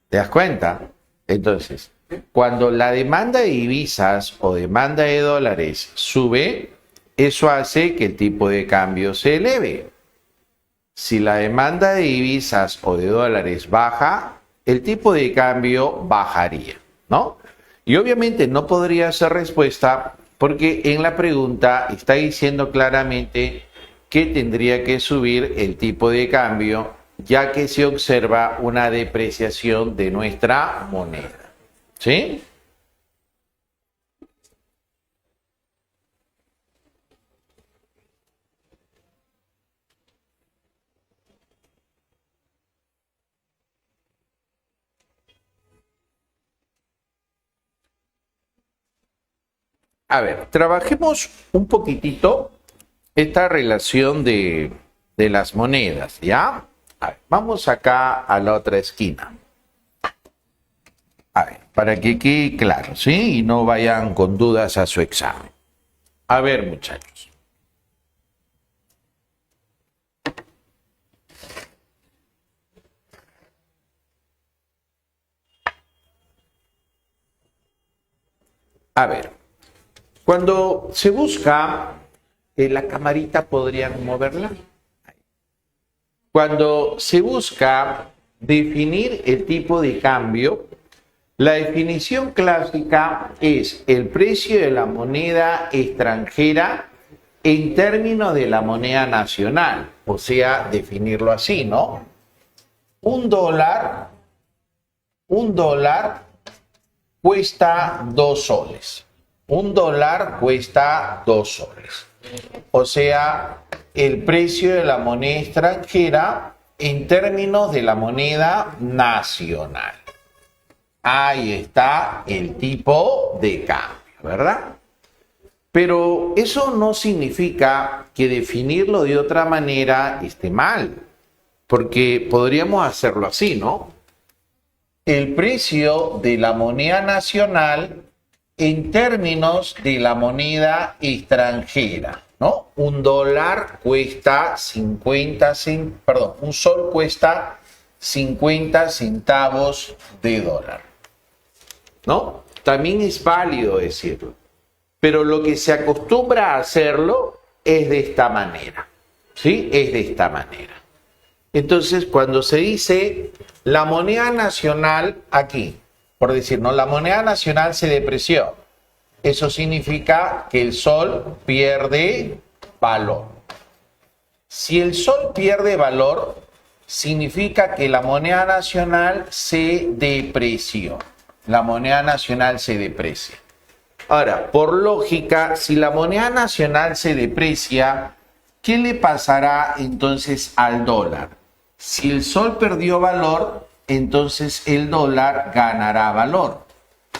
S1: ¿Te das cuenta? Entonces, cuando la demanda de divisas o demanda de dólares sube, eso hace que el tipo de cambio se eleve. Si la demanda de divisas o de dólares baja, el tipo de cambio bajaría, ¿no? Y obviamente no podría ser respuesta porque en la pregunta está diciendo claramente que tendría que subir el tipo de cambio, ya que se observa una depreciación de nuestra moneda. ¿Sí? A ver, trabajemos un poquitito esta relación de las monedas, ¿ya? A ver, vamos acá a la otra esquina. A ver, para que quede claro, ¿sí? Y no vayan con dudas a su examen. A ver, muchachos. A ver, cuando se busca, la camarita podrían moverla. Cuando se busca definir el tipo de cambio, la definición clásica es el precio de la moneda extranjera en términos de la moneda nacional, o sea, definirlo así, ¿no? Un dólar cuesta 2 soles. Un dólar cuesta 2 soles. O sea, el precio de la moneda extranjera en términos de la moneda nacional. Ahí está el tipo de cambio, ¿verdad? Pero eso no significa que definirlo de otra manera esté mal, porque podríamos hacerlo así, ¿no? El precio de la moneda nacional en términos de la moneda extranjera, ¿no? Un dólar cuesta 50 centavos, perdón, un sol cuesta 50 centavos de dólar, ¿no? También es válido decirlo, pero lo que se acostumbra a hacerlo es de esta manera, ¿sí? Es de esta manera. Entonces, cuando se dice la moneda nacional aquí, por decir, no, la moneda nacional se depreció, eso significa que el sol pierde valor. Si el sol pierde valor, significa que la moneda nacional se depreció. La moneda nacional se deprecia. Ahora, por lógica, si la moneda nacional se deprecia, ¿qué le pasará entonces al dólar? Si el sol perdió valor, entonces el dólar ganará valor.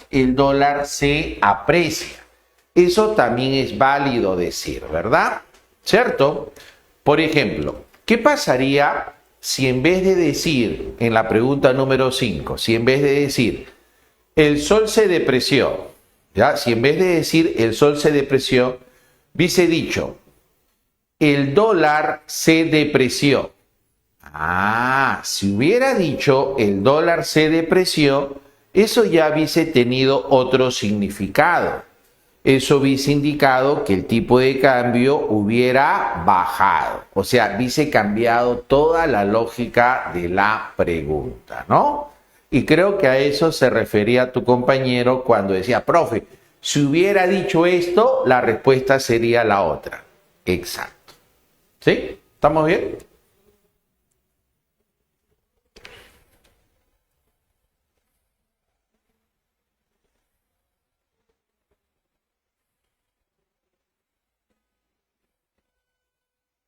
S1: El dólar se aprecia. Eso también es válido decir, ¿verdad? ¿Cierto? Por ejemplo, ¿qué pasaría si en vez de decir, en la pregunta número 5, si en vez de decir el sol se depreció, ¿ya? Si en vez de decir el sol se depreció, hubiese dicho el dólar se depreció? Ah, si hubiera dicho el dólar se depreció, eso ya hubiese tenido otro significado. eso hubiese indicado que el tipo de cambio hubiera bajado. O sea, hubiese cambiado toda la lógica de la pregunta, ¿no? Y creo que a eso se refería tu compañero cuando decía, profe, si hubiera dicho esto, la respuesta sería la otra. Exacto. ¿Sí? ¿Estamos bien?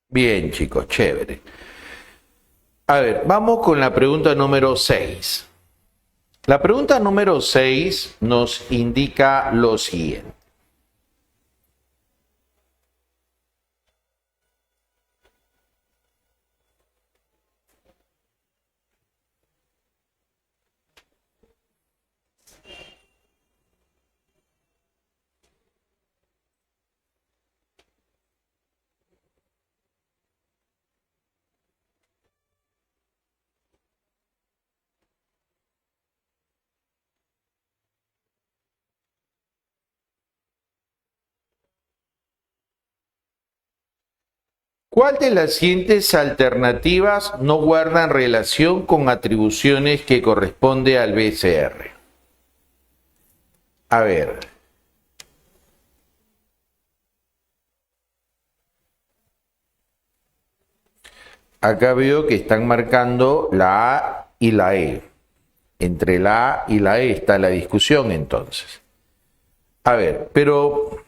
S1: Bien, chicos, chévere. A ver, vamos con la pregunta número 6. La pregunta número 6 nos indica lo siguiente. ¿Cuál de las siguientes alternativas no guardan relación con atribuciones que corresponde al BCR? A ver. Acá veo que están marcando la A y la E. Entre la A y la E está la discusión entonces. A ver, pero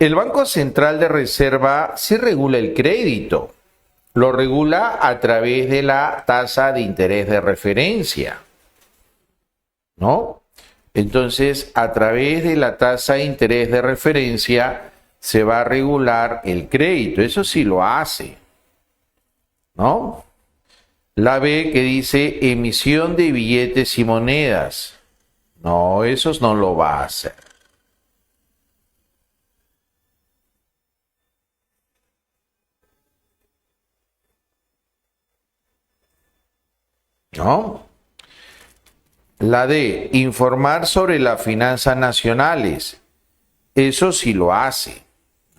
S1: el Banco Central de Reserva sí regula el crédito. Lo regula a través de la tasa de interés de referencia, ¿no? Entonces, a través de la tasa de interés de referencia se va a regular el crédito. Eso sí lo hace, ¿no? La B que dice emisión de billetes y monedas. No, eso no lo va a hacer. ¿No? La D, informar sobre las finanzas nacionales. Eso sí lo hace,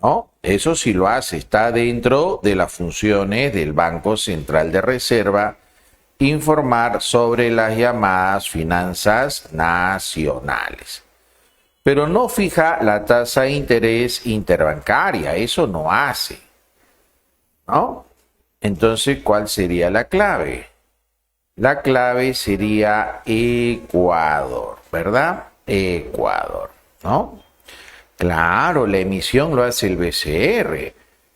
S1: ¿no? Eso sí lo hace. Está dentro de las funciones del Banco Central de Reserva informar sobre las llamadas finanzas nacionales. Pero no fija la tasa de interés interbancaria. Eso no hace, ¿no? Entonces, ¿cuál sería la clave? La clave sería Ecuador, ¿verdad? Ecuador, ¿no? Claro, la emisión lo hace el BCR.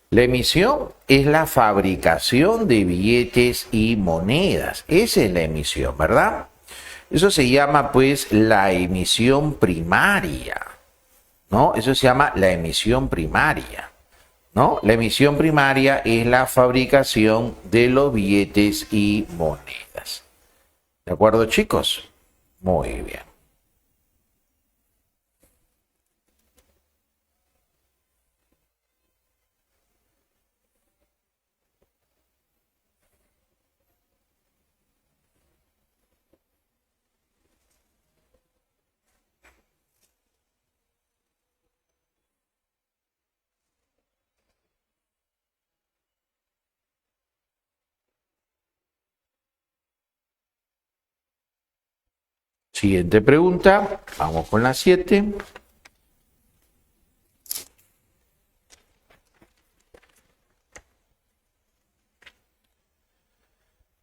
S1: La emisión es la fabricación de billetes y monedas. Esa es la emisión, ¿verdad? Eso se llama, pues, la emisión primaria, ¿no? Eso se llama la emisión primaria, ¿no? La emisión primaria es la fabricación de los billetes y monedas. ¿De acuerdo, chicos? Muy bien. Siguiente pregunta. Vamos con la 7.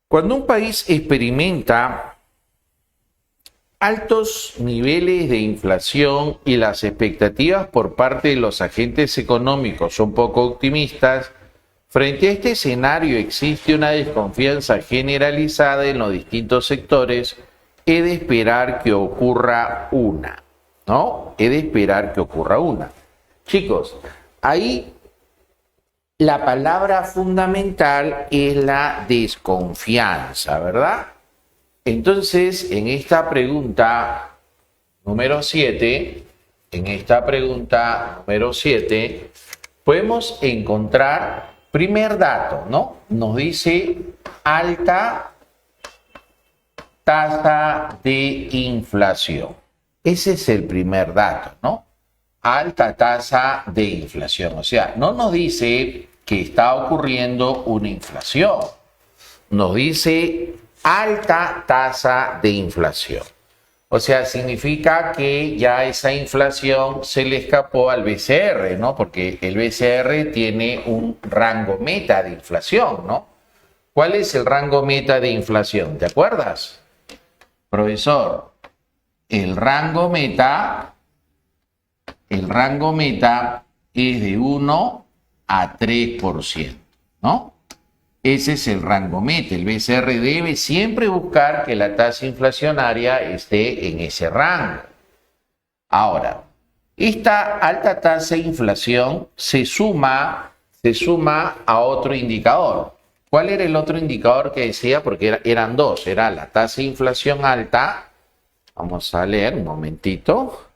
S1: Cuando un país experimenta altos niveles de inflación y las expectativas por parte de los agentes económicos son poco optimistas, frente a este escenario existe una desconfianza generalizada en los distintos sectores. He de esperar que ocurra una, ¿no? He de esperar que ocurra una. Chicos, ahí la palabra fundamental es la desconfianza, ¿verdad? Entonces, en esta pregunta número 7, podemos encontrar, primer dato, ¿no? Nos dice alta tasa de inflación. Ese es el primer dato, ¿no? alta tasa de inflación. O sea, no nos dice que está ocurriendo una inflación, nos dice alta tasa de inflación. O sea, significa que ya esa inflación se le escapó al BCR, ¿no? Porque el BCR tiene un rango meta de inflación, ¿no? ¿Cuál es el rango meta de inflación? ¿Te acuerdas, profesor? El rango meta es de 1 a 3%, ¿no? Ese es el rango meta. El BCR debe siempre buscar que la tasa inflacionaria esté en ese rango. Ahora, esta alta tasa de inflación se suma a otro indicador. ¿Cuál era el otro indicador que decía? Porque eran dos. Era la tasa de inflación alta. Vamos a leer un momentito.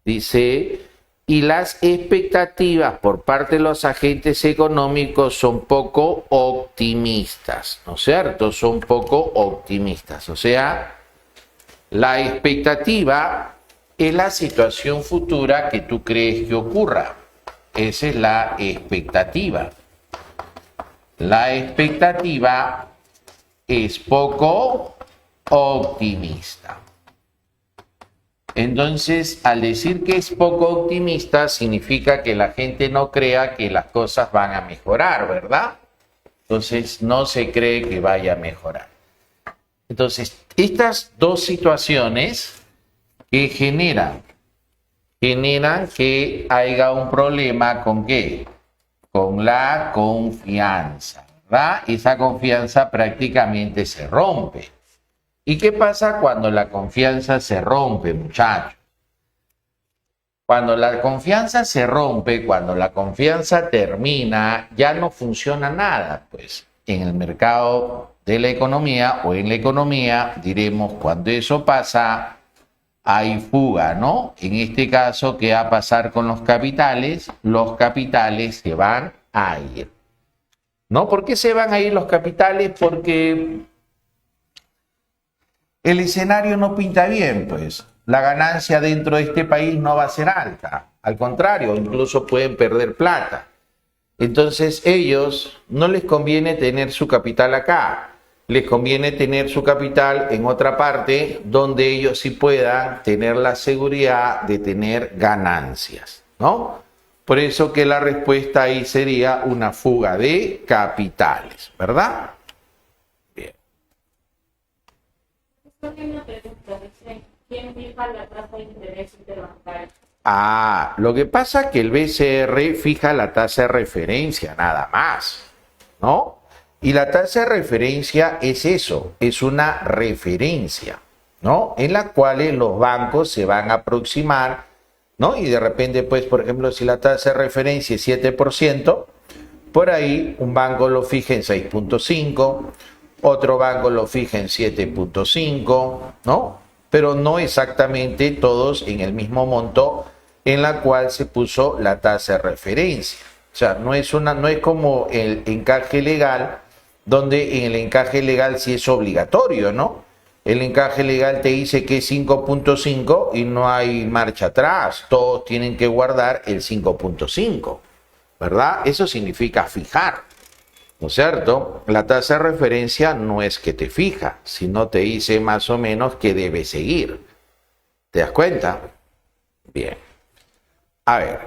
S1: Dice, y las expectativas por parte de los agentes económicos son poco optimistas, ¿no es cierto? Son poco optimistas. O sea, la expectativa es la situación futura que tú crees que ocurra. Esa es la expectativa. La expectativa es poco optimista. Entonces, al decir que es poco optimista, significa que la gente no crea que las cosas van a mejorar, ¿verdad? Entonces, no se cree que vaya a mejorar. Entonces, estas dos situaciones que generan que haya un problema ¿con qué? Con la confianza, ¿verdad? Esa confianza prácticamente se rompe. ¿Y qué pasa cuando la confianza se rompe, muchachos? Cuando la confianza se rompe, cuando la confianza termina, ya no funciona nada, pues en el mercado de la economía o en la economía, diremos, cuando eso pasa, hay fuga, ¿no? En este caso, ¿qué va a pasar con los capitales? Los capitales se van a ir. ¿No? ¿Por qué se van a ir los capitales? Porque el escenario no pinta bien, pues. La ganancia dentro de este país no va a ser alta. Al contrario, incluso pueden perder plata. Entonces, ellos no les conviene tener su capital acá. Les conviene tener su capital en otra parte donde ellos sí puedan tener la seguridad de tener ganancias, ¿no? Por eso que la respuesta ahí sería una fuga de capitales, ¿verdad? Bien.
S2: Una pregunta, dice, ¿quién fija la tasa de interés interbancaria?
S1: Lo que pasa es que el BCR fija la tasa de referencia, nada más, ¿no? Y la tasa de referencia es eso, es una referencia, ¿no? En la cual los bancos se van a aproximar, ¿no? Y de repente, pues, por ejemplo, si la tasa de referencia es 7%, por ahí un banco lo fija en 6.5%, otro banco lo fija en 7.5, ¿no? Pero no exactamente todos en el mismo monto en la cual se puso la tasa de referencia. O sea, no es como el encaje legal, donde en el encaje legal sí es obligatorio, ¿no? El encaje legal te dice que es 5.5 y no hay marcha atrás, todos tienen que guardar el 5.5, ¿verdad? Eso significa fijar, ¿no es cierto? La tasa de referencia no es que te fija, sino te dice más o menos que debe seguir. ¿Te das cuenta? Bien. A ver,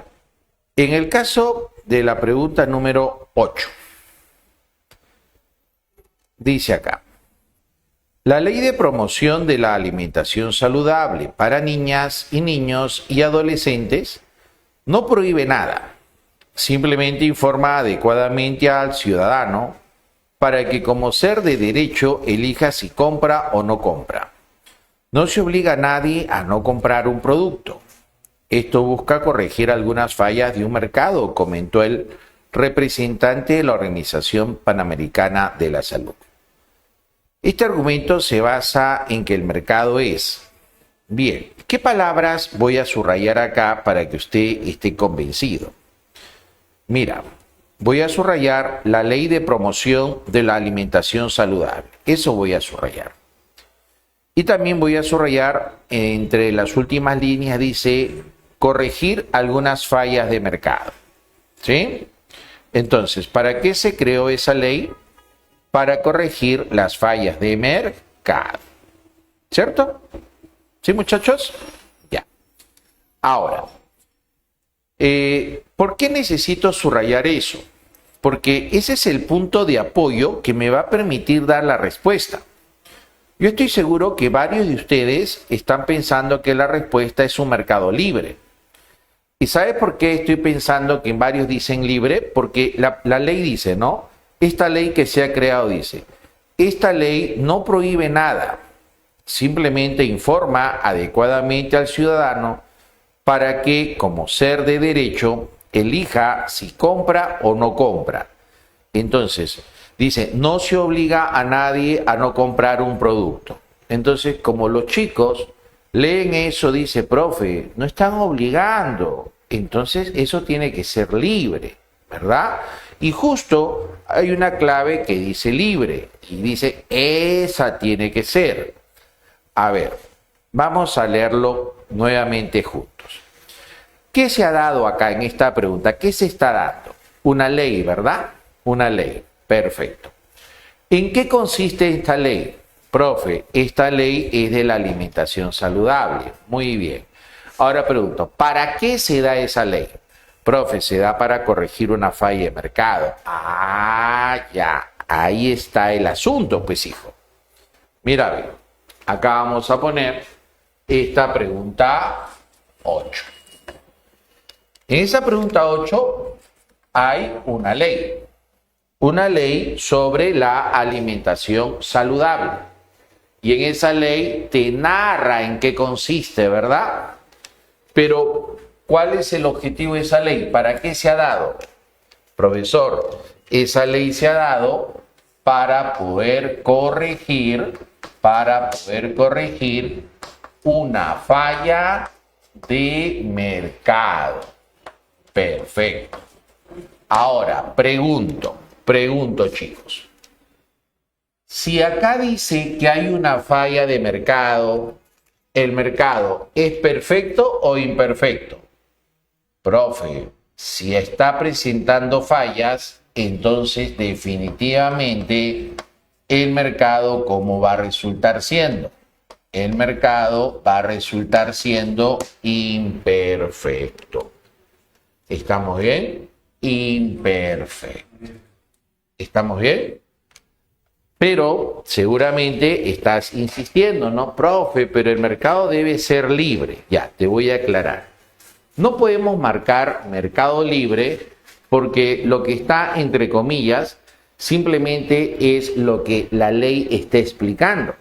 S1: en el caso de la pregunta número 8, dice acá, la ley de promoción de la alimentación saludable para niñas y niños y adolescentes no prohíbe nada, simplemente informa adecuadamente al ciudadano para que como ser de derecho elija si compra o no compra. No se obliga a nadie a no comprar un producto. Esto busca corregir algunas fallas de un mercado, comentó el representante de la Organización Panamericana de la Salud. Este argumento se basa en que el mercado es... Bien, ¿qué palabras voy a subrayar acá para que usted esté convencido? Mira, voy a subrayar la ley de promoción de la alimentación saludable. Eso voy a subrayar. Y también voy a subrayar, entre las últimas líneas dice, corregir algunas fallas de mercado. ¿Sí? Entonces, ¿para qué se creó esa ley? Para corregir las fallas de mercado. ¿Cierto? ¿Sí, muchachos? Ya. Ahora, ¿por qué necesito subrayar eso? Porque ese es el punto de apoyo que me va a permitir dar la respuesta. Yo estoy seguro que varios de ustedes están pensando que la respuesta es un mercado libre. ¿Y sabe por qué estoy pensando que varios dicen libre? Porque la ley dice, ¿no? Esta ley que se ha creado dice, esta ley no prohíbe nada, simplemente informa adecuadamente al ciudadano para que, como ser de derecho, elija si compra o no compra. Entonces, dice, no se obliga a nadie a no comprar un producto. Entonces, como los chicos leen eso, dice, profe, no están obligando. Entonces, eso tiene que ser libre, ¿verdad? Y justo hay una clave que dice libre y dice, esa tiene que ser. A ver, vamos a leerlo nuevamente juntos. ¿Qué se ha dado acá en esta pregunta? ¿Qué se está dando? Una ley, ¿verdad? Una ley. Perfecto. ¿En qué consiste esta ley? Profe, esta ley es de la alimentación saludable. Muy bien. Ahora pregunto, ¿para qué se da esa ley? Profe, se da para corregir una falla de mercado. Ah, ya. Ahí está el asunto, pues, hijo. Mira, bien. Acá vamos a poner esta pregunta 8. En esa pregunta 8 hay una ley sobre la alimentación saludable. Y en esa ley te narra en qué consiste, ¿verdad? Pero, ¿cuál es el objetivo de esa ley? ¿Para qué se ha dado? Profesor, esa ley se ha dado para poder corregir una falla de mercado. Perfecto. Ahora, pregunto chicos. Si acá dice que hay una falla de mercado, ¿el mercado es perfecto o imperfecto? Profe, si está presentando fallas, entonces definitivamente el mercado, ¿cómo va a resultar siendo? El mercado va a resultar siendo imperfecto. ¿Estamos bien? Imperfecto. ¿Estamos bien? Pero seguramente estás insistiendo, ¿no? Profe, pero el mercado debe ser libre. Ya, te voy a aclarar. No podemos marcar mercado libre porque lo que está entre comillas simplemente es lo que la ley está explicando,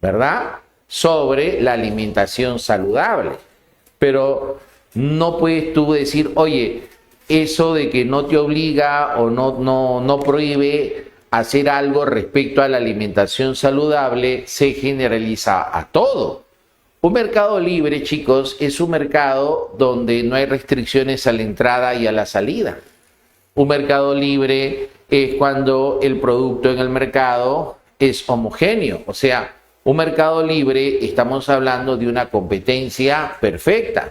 S1: ¿verdad? Sobre la alimentación saludable. Pero no puedes tú decir, oye, eso de que no te obliga o no prohíbe hacer algo respecto a la alimentación saludable se generaliza a todo. Un mercado libre, chicos, es un mercado donde no hay restricciones a la entrada y a la salida. Un mercado libre es cuando el producto en el mercado es homogéneo. O sea, un mercado libre, estamos hablando de una competencia perfecta.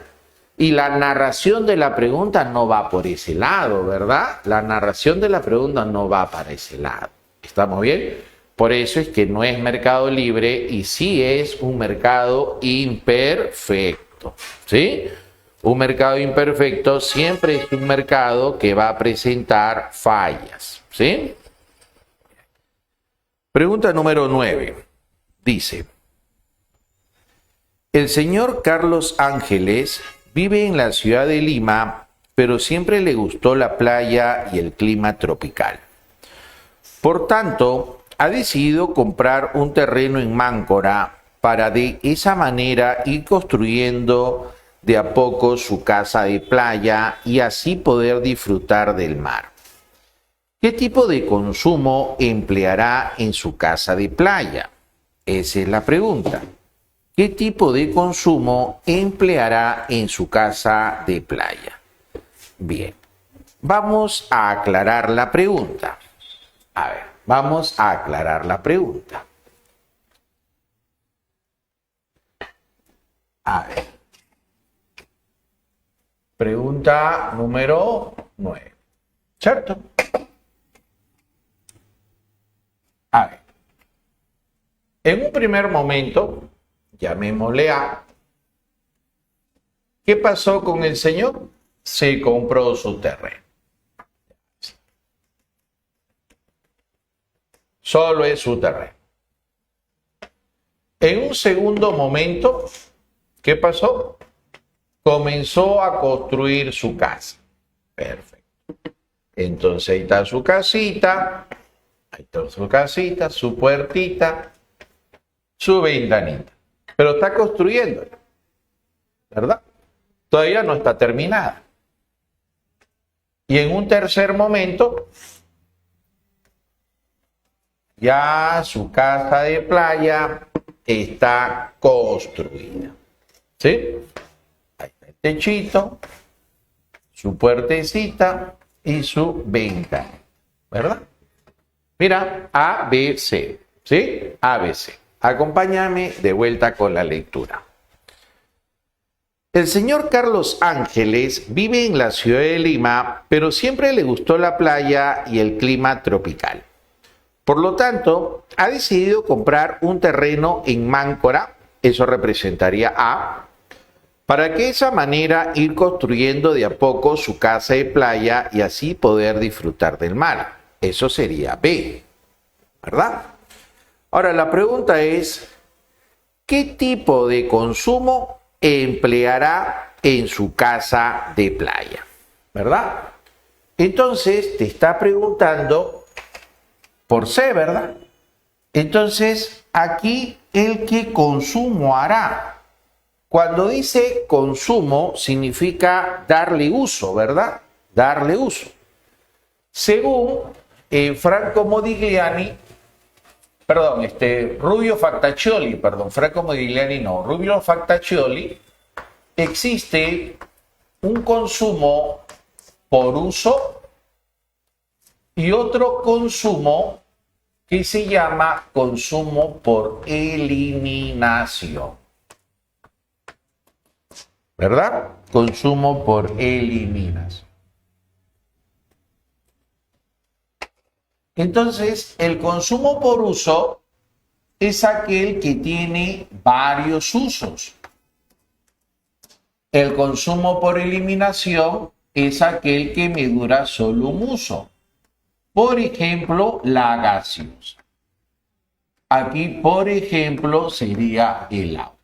S1: Y la narración de la pregunta no va por ese lado, ¿verdad? La narración de la pregunta no va para ese lado. ¿Estamos bien? Por eso es que no es mercado libre y sí es un mercado imperfecto, ¿sí? Un mercado imperfecto siempre es un mercado que va a presentar fallas, ¿sí? Pregunta número 9. Dice, el señor Carlos Ángeles vive en la ciudad de Lima, pero siempre le gustó la playa y el clima tropical. Por tanto, ha decidido comprar un terreno en Máncora para de esa manera ir construyendo de a poco su casa de playa y así poder disfrutar del mar. ¿Qué tipo de consumo empleará en su casa de playa? Esa es la pregunta. ¿Qué tipo de consumo empleará en su casa de playa? Bien, vamos a aclarar la pregunta. A ver, vamos a aclarar la pregunta. A ver. Pregunta número 9. ¿Cierto? A ver. En un primer momento, llamémosle A, ¿qué pasó con el señor? Se compró su terreno. Solo es su terreno. En un segundo momento, ¿qué pasó? Comenzó a construir su casa. Perfecto. Entonces ahí está su casita, su puertita, su ventanita. Pero está construyendo, ¿verdad? Todavía no está terminada. Y en un tercer momento, ya su casa de playa está construida. ¿Sí? Ahí está el techito, su puertecita y su ventana. ¿Verdad? Mira, A, B, C. ¿Sí? A, B, C. Acompáñame de vuelta con la lectura. El señor Carlos Ángeles vive en la ciudad de Lima, pero siempre le gustó la playa y el clima tropical. Por lo tanto, ha decidido comprar un terreno en Máncora, eso representaría A, para que de esa manera ir construyendo de a poco su casa de playa y así poder disfrutar del mar. Eso sería B, ¿verdad? Ahora la pregunta es, ¿qué tipo de consumo empleará en su casa de playa? ¿Verdad? Entonces te está preguntando por C, ¿verdad? Entonces, aquí el que consumo hará. Cuando dice consumo, significa darle uso, ¿verdad? Darle uso. Según Franco Modigliani, Rubio Factacioli, Franco Modigliani no, Rubio Factacioli, existe un consumo por uso y otro consumo que se llama consumo por eliminación. ¿Verdad? Consumo por eliminación. Entonces, el consumo por uso es aquel que tiene varios usos. El consumo por eliminación es aquel que me dura solo un uso. Por ejemplo, la gaseosa. Aquí, por ejemplo, sería el agua.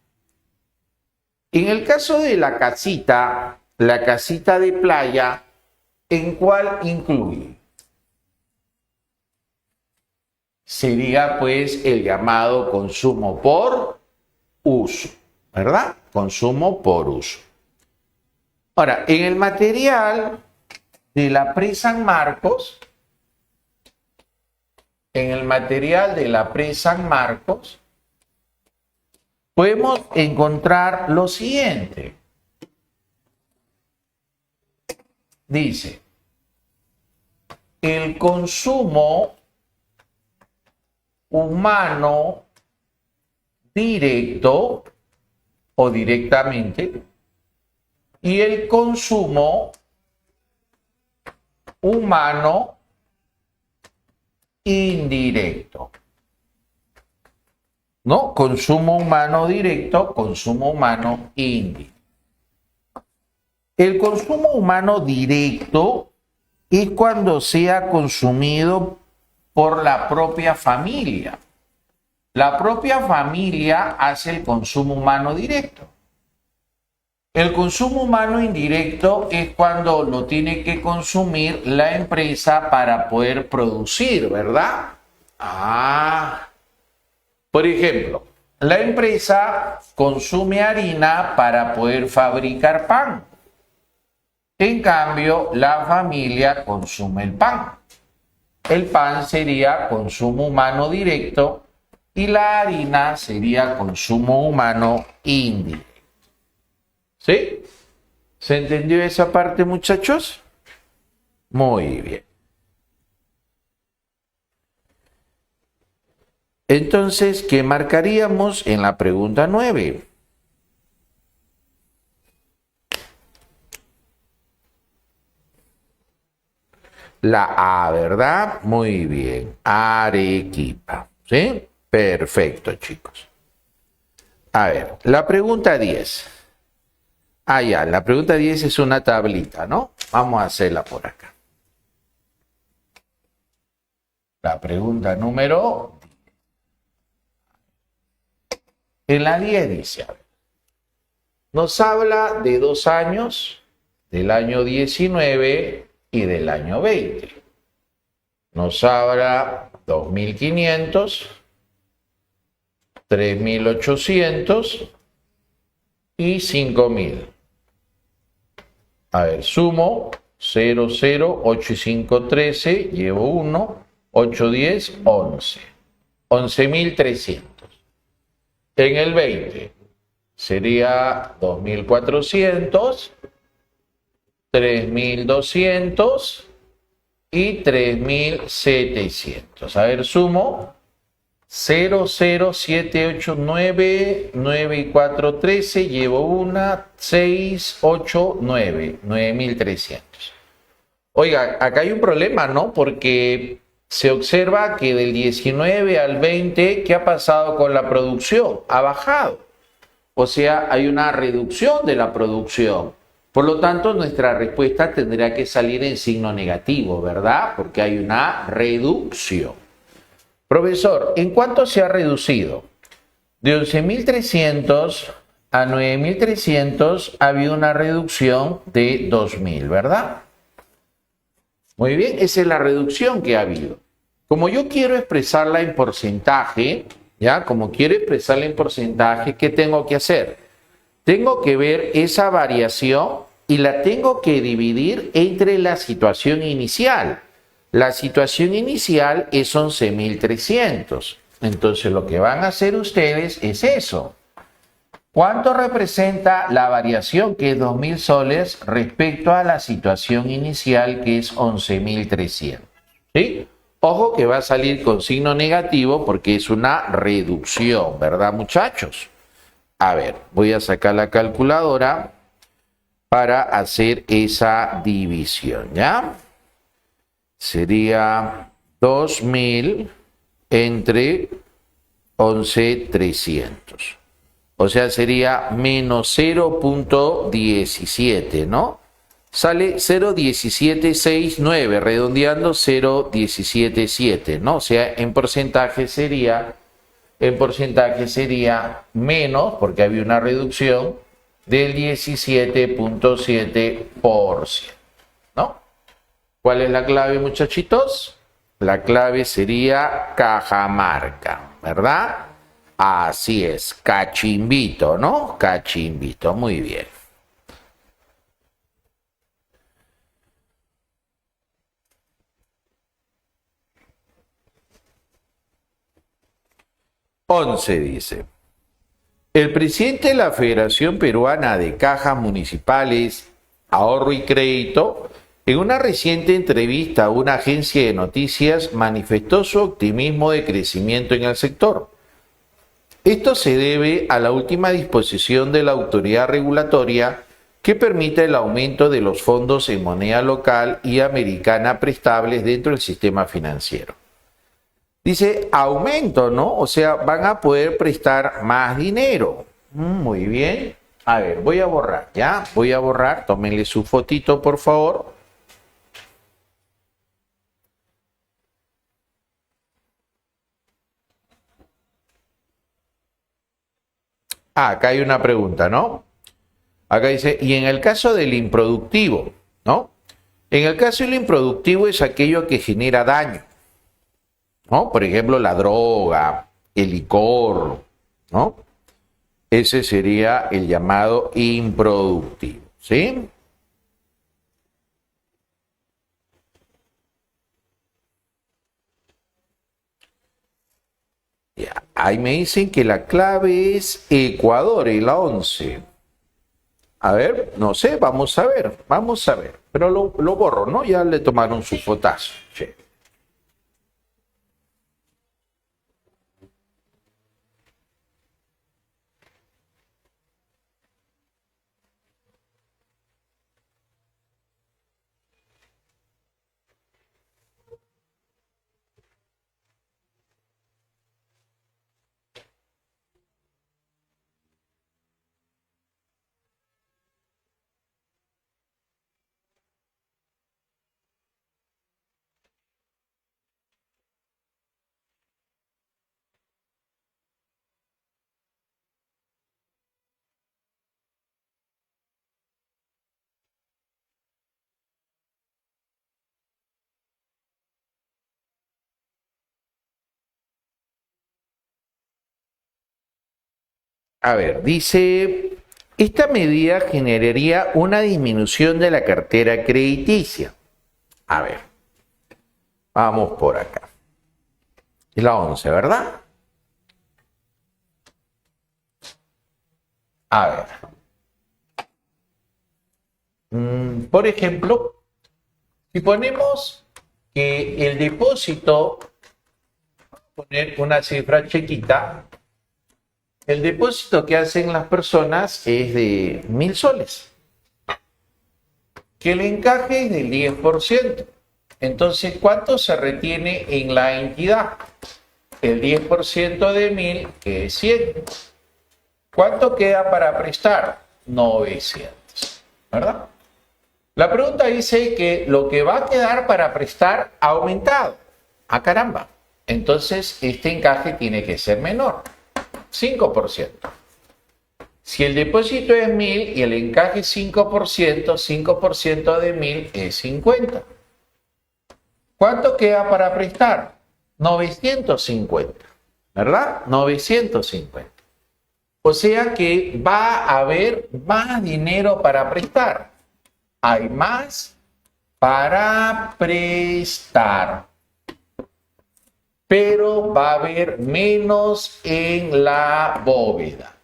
S1: En el caso de la casita de playa, ¿en cuál incluye? Sería pues el llamado consumo por uso, ¿verdad? Consumo por uso. Ahora, en el material de la presa San Marcos, podemos encontrar lo siguiente. Dice, el consumo humano directo o directamente y el consumo humano indirecto. ¿No? Consumo humano directo, consumo humano indirecto. El consumo humano directo es cuando sea consumido por la propia familia. La propia familia hace el consumo humano directo. El consumo humano indirecto es cuando lo tiene que consumir la empresa para poder producir, ¿verdad? Por ejemplo, la empresa consume harina para poder fabricar pan. En cambio, la familia consume el pan. El pan sería consumo humano directo y la harina sería consumo humano indirecto. ¿Sí? ¿Se entendió esa parte, muchachos? Muy bien. Entonces, ¿qué marcaríamos en la pregunta 9? La A, ¿verdad? Muy bien. Arequipa. ¿Sí? Perfecto, chicos. A ver, la pregunta 10. Ah, ya, la pregunta 10 es una tablita, ¿no? Vamos a hacerla por acá. La pregunta número... En la 10 dice, a ver, nos habla de 2 años, del año 19 y del año 20. Nos habla 2.500, 3.800 y 5.000. A ver, sumo 0, 0, 8 y 5, 13, llevo 1, 8, 10, 11. 11.300. En el 20 sería 2.400, 3.200 y 3.700. A ver, sumo 0, 0, 7, 8, 9, 9 y 4, 13, llevo 1, 6, 8, 9, 9.300. Oiga, acá hay un problema, ¿no? Porque se observa que del 19 al 20, ¿qué ha pasado con la producción? Ha bajado. O sea, hay una reducción de la producción. Por lo tanto, nuestra respuesta tendría que salir en signo negativo, ¿verdad? Porque hay una reducción. Profesor, ¿en cuánto se ha reducido? De 11.300 a 9.300 ha habido una reducción de 2.000, ¿verdad? Muy bien, esa es la reducción que ha habido. Como yo quiero expresarla en porcentaje, ¿ya? Como quiero expresarla en porcentaje, ¿qué tengo que hacer? Tengo que ver esa variación y la tengo que dividir entre la situación inicial. La situación inicial es 11.300. Entonces lo que van a hacer ustedes es eso. ¿Cuánto representa la variación, que es 2.000 soles, respecto a la situación inicial, que es 11.300? ¿Sí? Ojo que va a salir con signo negativo porque es una reducción, ¿verdad, muchachos? A ver, voy a sacar la calculadora para hacer esa división, ¿ya? Sería 2.000 entre 11.300. O sea, sería menos 0.17, ¿no? Sale 0.1769, redondeando 0.177, ¿no? O sea, en porcentaje sería menos, porque había una reducción, del 17.7%, ¿no? ¿Cuál es la clave, muchachitos? La clave sería Cajamarca, ¿verdad? Así es, Cachimbito, ¿no? Cachimbito, muy bien. Once dice, el presidente de la Federación Peruana de Cajas Municipales, Ahorro y Crédito, en una reciente entrevista a una agencia de noticias, manifestó su optimismo de crecimiento en el sector. Esto se debe a la última disposición de la autoridad regulatoria que permite el aumento de los fondos en moneda local y americana prestables dentro del sistema financiero. Dice aumento, ¿no? O sea, van a poder prestar más dinero. Muy bien. A ver, voy a borrar, ¿ya? Voy a borrar. Tómenle su fotito, por favor. Ah, acá hay una pregunta, ¿no? Acá dice, y en el caso del improductivo, ¿no? En el caso del improductivo es aquello que genera daño, ¿no? Por ejemplo, la droga, el licor, ¿no? Ese sería el llamado improductivo, ¿sí? Ya, ahí me dicen que la clave es Ecuador, y la 11. A ver, no sé, vamos a ver, vamos a ver. Pero lo borro, ¿no? Ya le tomaron su fotazo. Sí. A ver, dice, esta medida generaría una disminución de la cartera crediticia. A ver, vamos por acá. Es la 11, ¿verdad? A ver. Por ejemplo, si ponemos que el depósito, poner una cifra chiquita, el depósito que hacen las personas es de 1.000 soles, que el encaje es del 10%. Entonces, ¿cuánto se retiene en la entidad? El 10% de 1.000, que es 100. ¿Cuánto queda para prestar? 900, ¿verdad? La pregunta dice que lo que va a quedar para prestar ha aumentado. ¡Ah, caramba! Entonces, este encaje tiene que ser menor, 5%. Si el depósito es 1.000 y el encaje es 5%, 5% de 1.000 es 50. ¿Cuánto queda para prestar? 950, ¿verdad? 950. O sea que va a haber más dinero para prestar. Hay más para prestar, pero va a haber menos en la bóveda.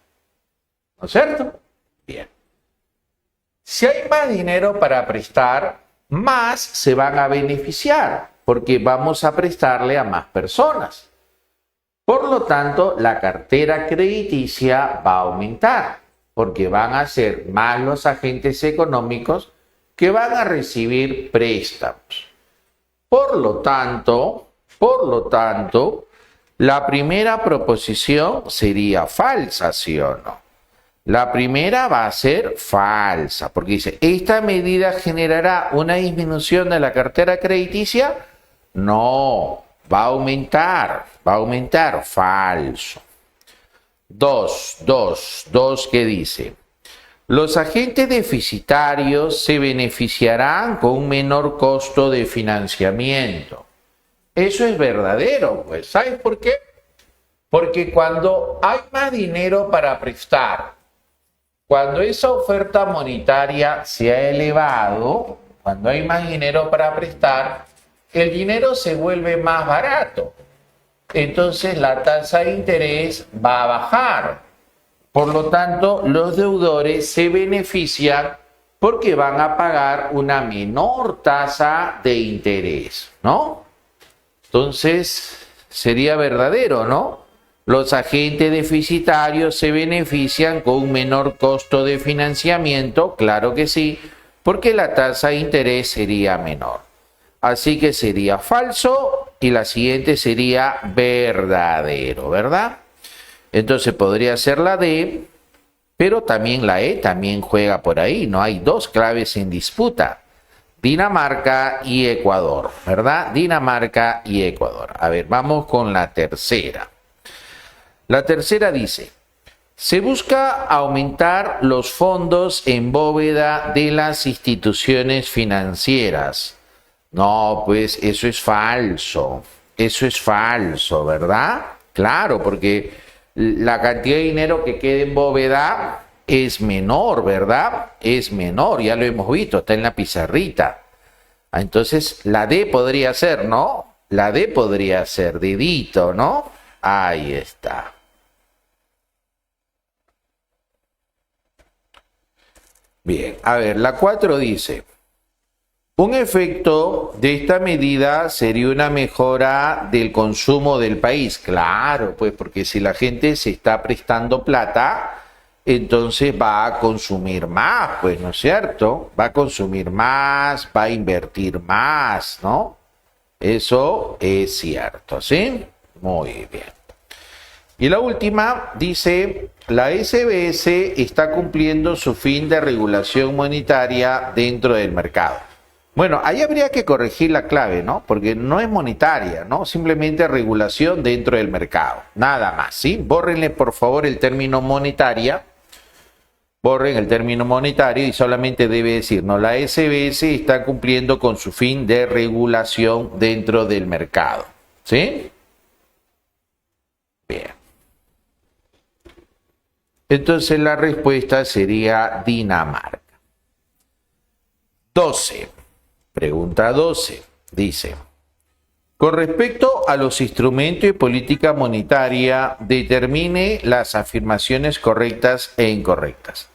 S1: ¿No es cierto? Bien. Si hay más dinero para prestar, más se van a beneficiar, porque vamos a prestarle a más personas. Por lo tanto, la cartera crediticia va a aumentar, porque van a ser más los agentes económicos que van a recibir préstamos. Por lo tanto, la primera proposición sería falsa, ¿sí o no? La primera va a ser falsa, porque dice, ¿esta medida generará una disminución de la cartera crediticia? No, va a aumentar, falso. Dos, ¿qué dice? Los agentes deficitarios se beneficiarán con un menor costo de financiamiento. Eso es verdadero, pues. ¿Sabes por qué? Porque cuando hay más dinero para prestar, cuando esa oferta monetaria se ha elevado, cuando hay más dinero para prestar, el dinero se vuelve más barato. Entonces la tasa de interés va a bajar. Por lo tanto, los deudores se benefician porque van a pagar una menor tasa de interés, ¿no? Entonces, sería verdadero, ¿no? Los agentes deficitarios se benefician con un menor costo de financiamiento, claro que sí, porque la tasa de interés sería menor. Así que sería falso y la siguiente sería verdadero, ¿verdad? Entonces podría ser la D, pero también la E también juega por ahí, ¿no? Hay dos claves en disputa, Dinamarca y Ecuador, ¿verdad? Dinamarca y Ecuador. A ver, vamos con la tercera. La tercera dice, se busca aumentar los fondos en bóveda de las instituciones financieras. No, pues eso es falso, ¿verdad? Claro, porque la cantidad de dinero que queda en bóveda es menor, ¿verdad? Es menor, ya lo hemos visto, está en la pizarrita. Entonces, la D podría ser, ¿no? La D podría ser, dedito, ¿no? Ahí está. Bien, a ver, la 4 dice, un efecto de esta medida sería una mejora del consumo del país. Claro, pues porque si la gente se está prestando plata, entonces va a consumir más, pues, ¿no es cierto? Va a consumir más, va a invertir más, ¿no? Eso es cierto, ¿sí? Muy bien. Y la última dice, la SBS está cumpliendo su fin de regulación monetaria dentro del mercado. Bueno, ahí habría que corregir la clave, ¿no? Porque no es monetaria, ¿no? Simplemente regulación dentro del mercado. Nada más, ¿sí? Bórrenle, por favor, el término monetaria. Borren el término monetario y solamente debe decir, no, la SBS está cumpliendo con su fin de regulación dentro del mercado. ¿Sí? Bien. Entonces la respuesta sería Dinamarca. 12. Pregunta 12. Dice, con respecto a los instrumentos de política monetaria, determine las afirmaciones correctas e incorrectas.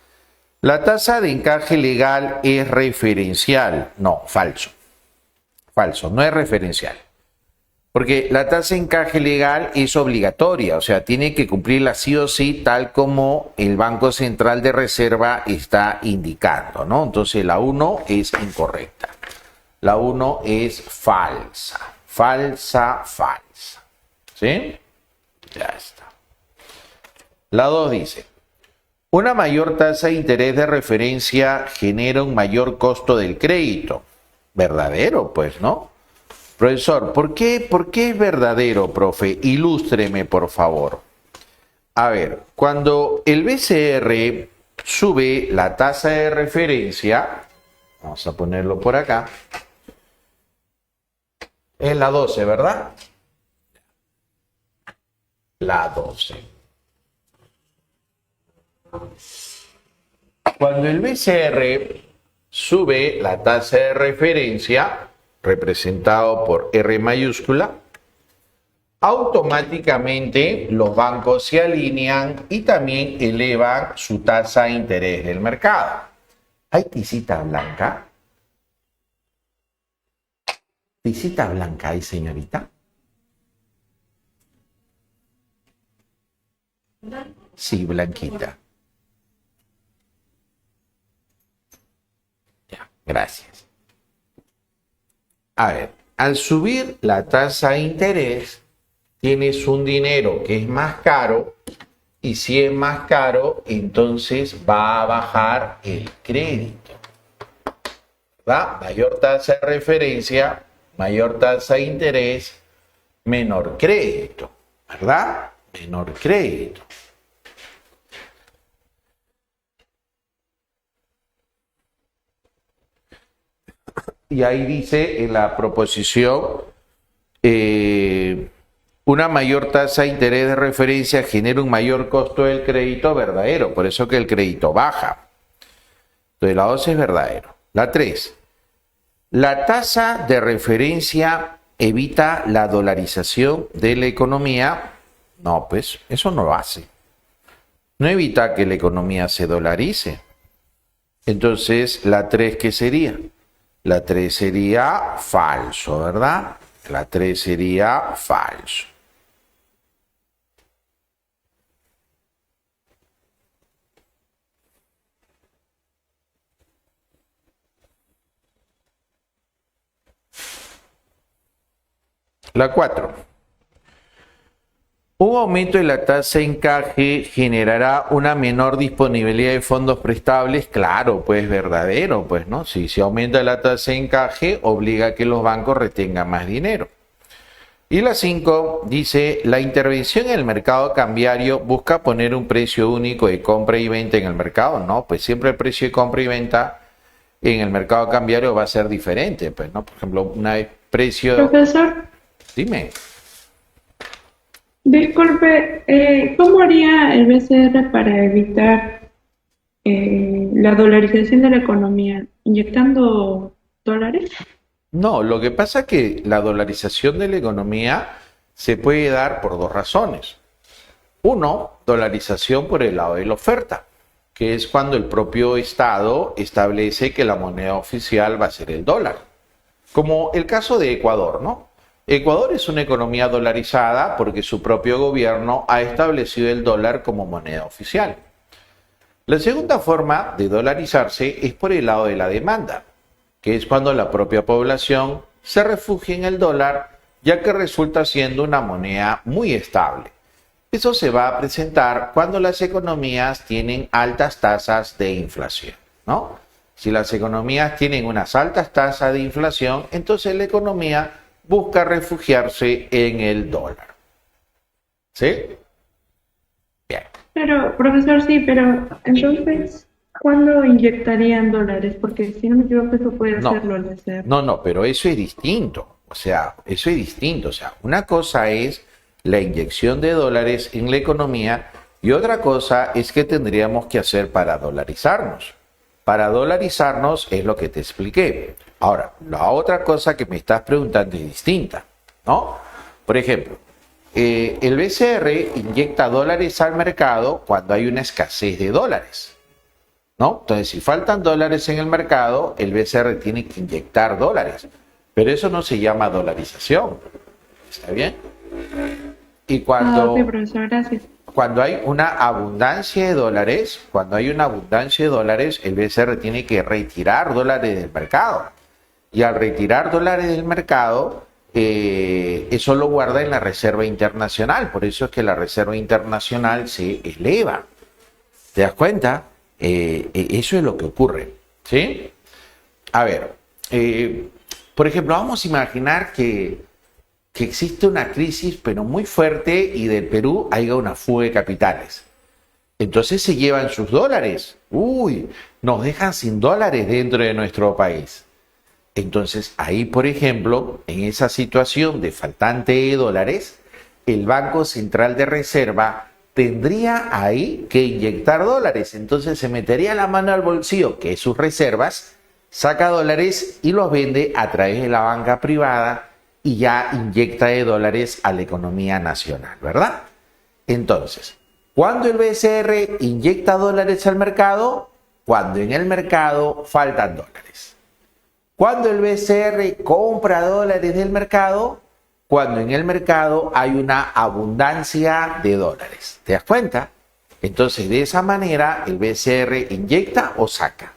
S1: La tasa de encaje legal es referencial. No, falso. Falso, no es referencial. Porque la tasa de encaje legal es obligatoria, o sea, tiene que cumplirla sí o sí, tal como el Banco Central de Reserva está indicando, ¿no? Entonces la 1 es incorrecta. La 1 es falsa. Falsa, falsa. ¿Sí? Ya está. La 2 dice, una mayor tasa de interés de referencia genera un mayor costo del crédito. Verdadero, pues, ¿no? Profesor, ¿por qué es verdadero, profe? Ilústreme, por favor. A ver, cuando el BCR sube la tasa de referencia, vamos a ponerlo por acá, es la 12, ¿verdad? La 12. Cuando el BCR sube la tasa de referencia, representado por R mayúscula, automáticamente los bancos se alinean y también elevan su tasa de interés del mercado. ¿Hay tisita blanca? ¿Tisita blanca hay, señorita? Sí, blanquita. Ya, gracias. A ver, al subir la tasa de interés, tienes un dinero que es más caro y si es más caro, entonces va a bajar el crédito. ¿Verdad? Mayor tasa de referencia, mayor tasa de interés, menor crédito. ¿Verdad? Menor crédito. Y ahí dice en la proposición, una mayor tasa de interés de referencia genera un mayor costo del crédito verdadero, por eso que el crédito baja. Entonces la 2 es verdadero. La 3, la tasa de referencia evita la dolarización de la economía. No, pues eso no lo hace. No evita que la economía se dolarice. Entonces la 3, ¿qué sería? La 3 sería falso, ¿verdad? La 3 sería falso. La 4. Un aumento de la tasa de encaje generará una menor disponibilidad de fondos prestables. Claro, pues verdadero, pues, ¿no? Si se aumenta la tasa de encaje, obliga a que los bancos retengan más dinero. Y la 5 dice, la intervención en el mercado cambiario busca poner un precio único de compra y venta en el mercado. No, pues siempre el precio de compra y venta en el mercado cambiario va a ser diferente, pues, ¿no? Por ejemplo, una precio...
S3: Profesor,
S1: Dime.
S3: disculpe, ¿cómo haría el BCR para evitar la dolarización de la economía? ¿Inyectando dólares?
S1: No, lo que pasa es que la dolarización de la economía se puede dar por 2 razones. Uno, dolarización por el lado de la oferta, que es cuando el propio Estado establece que la moneda oficial va a ser el dólar. Como el caso de Ecuador, ¿no? Ecuador es una economía dolarizada porque su propio gobierno ha establecido el dólar como moneda oficial. La segunda forma de dolarizarse es por el lado de la demanda, que es cuando la propia población se refugia en el dólar, ya que resulta siendo una moneda muy estable. Eso se va a presentar cuando las economías tienen altas tasas de inflación, ¿no? Si las economías tienen unas altas tasas de inflación, entonces la economía busca refugiarse en el dólar. ¿Sí? Bien.
S3: Pero, profesor, sí, pero entonces, ¿cuándo inyectarían dólares? Porque si no me equivoco, eso puede
S1: No.
S3: hacerlo el BCR.
S1: No, pero eso es distinto. O sea, una cosa es la inyección de dólares en la economía Y otra cosa es que tendríamos que hacer para dolarizarnos. Para dolarizarnos es lo que te expliqué. Ahora, la otra cosa que me estás preguntando es distinta, ¿no? Por ejemplo, el BCR inyecta dólares al mercado cuando hay una escasez de dólares, ¿no? Entonces, si faltan dólares en el mercado, el BCR tiene que inyectar dólares. Pero eso no se llama dolarización. ¿Está bien? Y
S3: Ok, profesor, gracias.
S1: cuando hay una abundancia de dólares, el BCR tiene que retirar dólares del mercado. Y al retirar dólares del mercado, eso lo guarda en la reserva internacional. Por eso es que la reserva internacional se eleva. ¿Te das cuenta? Eso es lo que ocurre. ¿Sí? A ver, por ejemplo, vamos a imaginar que existe una crisis, pero muy fuerte, y del Perú haya una fuga de capitales. Entonces se llevan sus dólares. Uy, nos dejan sin dólares dentro de nuestro país. Entonces ahí, por ejemplo, en esa situación de faltante de dólares, el Banco Central de Reserva tendría ahí que inyectar dólares. Entonces se metería la mano al bolsillo, que es sus reservas, saca dólares y los vende a través de la banca privada y ya inyecta de dólares a la economía nacional, ¿verdad? Entonces, ¿cuándo el BCR inyecta dólares al mercado? Cuando en el mercado faltan dólares. ¿Cuándo el BCR compra dólares del mercado? Cuando en el mercado hay una abundancia de dólares. ¿Te das cuenta? Entonces, de esa manera, el BCR inyecta o saca.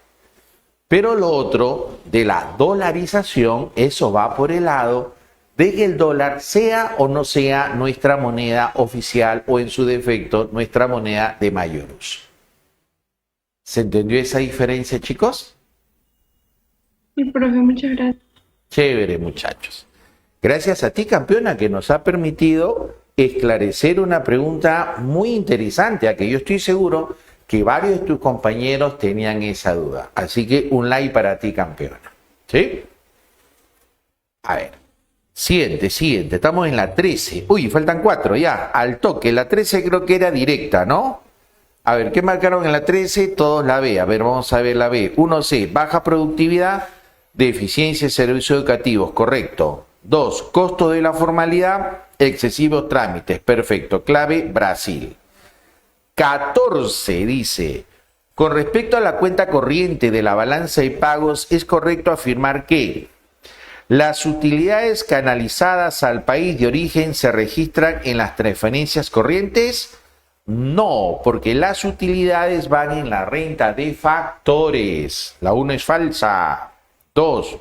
S1: Pero lo otro de la dolarización, eso va por el lado de que el dólar sea o no sea nuestra moneda oficial o, en su defecto, nuestra moneda de mayor uso. ¿Se entendió esa diferencia, chicos?
S3: Sí, profe, muchas gracias.
S1: Chévere, muchachos. Gracias a ti, campeona, que nos ha permitido esclarecer una pregunta muy interesante, a que yo estoy seguro que varios de tus compañeros tenían esa duda. Así que un like para ti, campeona. ¿Sí? A ver. Siguiente. Estamos en la 13. Uy, faltan 4 ya. Al toque. La 13 creo que era directa, ¿no? A ver, ¿qué marcaron en la 13? Todos la B. A ver, vamos a ver la B. 1C, baja productividad, deficiencia de servicios educativos. Correcto. 2, costo de la formalidad, excesivos trámites. Perfecto. Clave, Brasil. 14 dice, con respecto a la cuenta corriente de la balanza de pagos, es correcto afirmar que las utilidades canalizadas al país de origen se registran en las transferencias corrientes. No, porque las utilidades van en la renta de factores. La 1 es falsa. 2,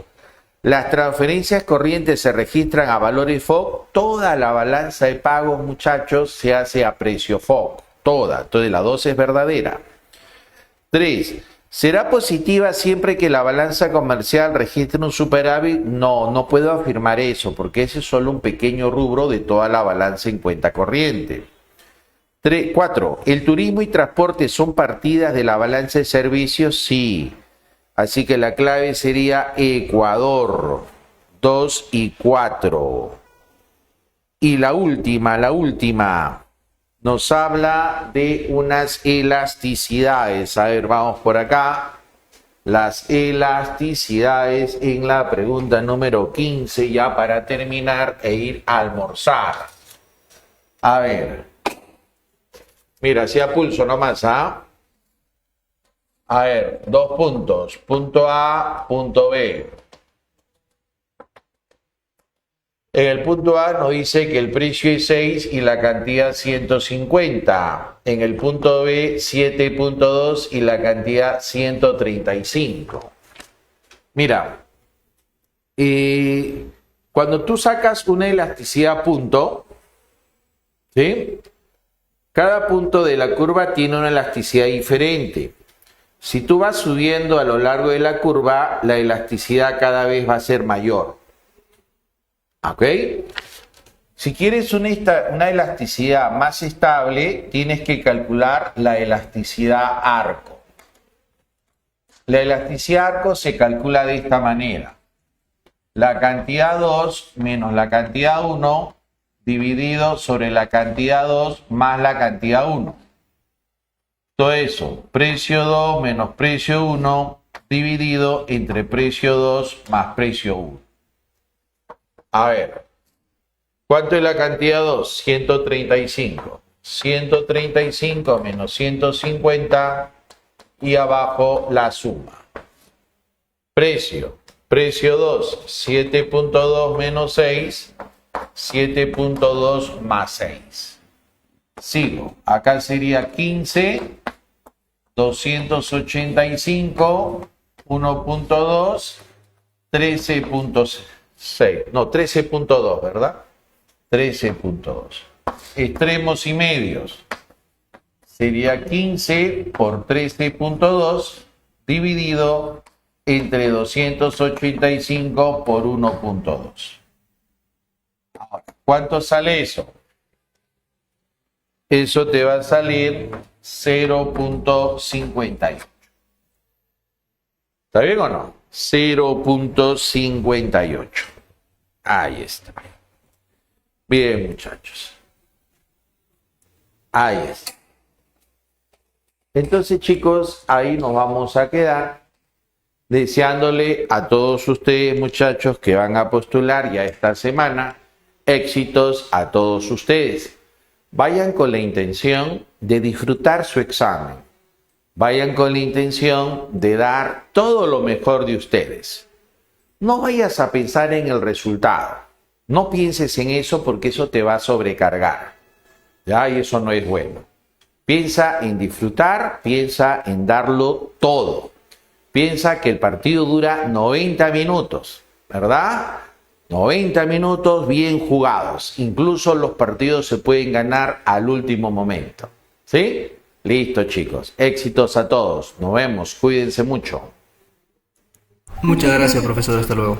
S1: las transferencias corrientes se registran a valores FOB. Toda la balanza de pagos, muchachos, se hace a precio FOB. Toda. Entonces la 2 es verdadera. 3, ¿será positiva siempre que la balanza comercial registre un superávit? No, no puedo afirmar eso, porque ese es solo un pequeño rubro de toda la balanza en cuenta corriente. 4, ¿el turismo y transporte son partidas de la balanza de servicios? Sí. Así que la clave sería Ecuador. 2 y 4. Y la última. Nos habla de unas elasticidades. A ver, vamos por acá. Las elasticidades en la pregunta número 15, ya para terminar e ir a almorzar. A ver. Mira, así a pulso nomás, ¿ah? A ver, 2 puntos. Punto A, punto B. En el punto A nos dice que el precio es 6 y la cantidad 150. En el punto B, 7.2 y la cantidad 135. Mira, cuando tú sacas una elasticidad punto, ¿sí? Cada punto de la curva tiene una elasticidad diferente. Si tú vas subiendo a lo largo de la curva, la elasticidad cada vez va a ser mayor. ¿Ok? Si quieres una elasticidad más estable, tienes que calcular la elasticidad arco. La elasticidad arco se calcula de esta manera. La cantidad 2 menos la cantidad 1 dividido sobre la cantidad 2 más la cantidad 1. Todo eso, precio 2 menos precio 1 dividido entre precio 2 más precio 1. A ver, ¿cuánto es la cantidad 2? 135. 135 menos 150 y abajo la suma. Precio 2, 7.2 menos 6, 7.2 más 6. Sigo, acá sería 15, 285, 1.2, 13.6, no, 13.2, ¿verdad? 13.2. Extremos y medios. Sería 15 por 13.2 dividido entre 285 por 1.2. ¿Cuánto sale eso? Eso te va a salir 0.58. ¿Está bien o no? 0.58. Ahí está. Bien, muchachos. Ahí está. Entonces, chicos, ahí nos vamos a quedar deseándole a todos ustedes, muchachos, que van a postular ya esta semana, éxitos a todos ustedes. Vayan con la intención de disfrutar su examen. Vayan con la intención de dar todo lo mejor de ustedes. No vayas a pensar en el resultado. No pienses en eso porque eso te va a sobrecargar. Ya, y eso no es bueno. Piensa en disfrutar, piensa en darlo todo. Piensa que el partido dura 90 minutos, ¿verdad? 90 minutos bien jugados. Incluso los partidos se pueden ganar al último momento. ¿Sí? Listo, chicos. Éxitos a todos. Nos vemos. Cuídense mucho.
S4: Muchas gracias, profesor. Hasta luego.